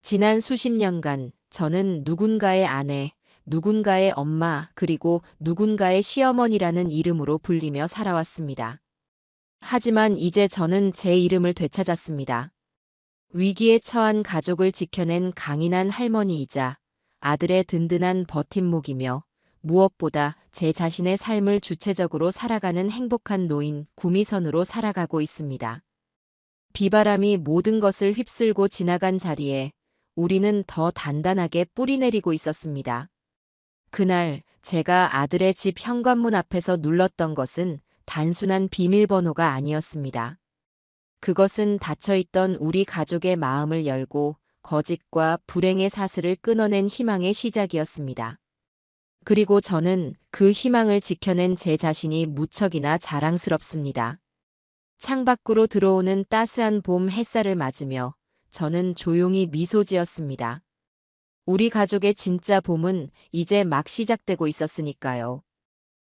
지난 수십 년간 저는 누군가의 아내, 누군가의 엄마, 그리고 누군가의 시어머니라는 이름으로 불리며 살아왔습니다. 하지만 이제 저는 제 이름을 되찾았습니다. 위기에 처한 가족을 지켜낸 강인한 할머니이자 아들의 든든한 버팀목이며 무엇보다 제 자신의 삶을 주체적으로 살아가는 행복한 노인 구미선으로 살아가고 있습니다. 비바람이 모든 것을 휩쓸고 지나간 자리에 우리는 더 단단하게 뿌리내리고 있었습니다. 그날 제가 아들의 집 현관문 앞에서 눌렀던 것은 단순한 비밀번호가 아니었습니다. 그것은 닫혀있던 우리 가족의 마음을 열고 거짓과 불행의 사슬을 끊어낸 희망의 시작이었습니다. 그리고 저는 그 희망을 지켜낸 제 자신이 무척이나 자랑스럽습니다. 창밖으로 들어오는 따스한 봄 햇살을 맞으며 저는 조용히 미소 지었습니다. 우리 가족의 진짜 봄은 이제 막 시작되고 있었으니까요.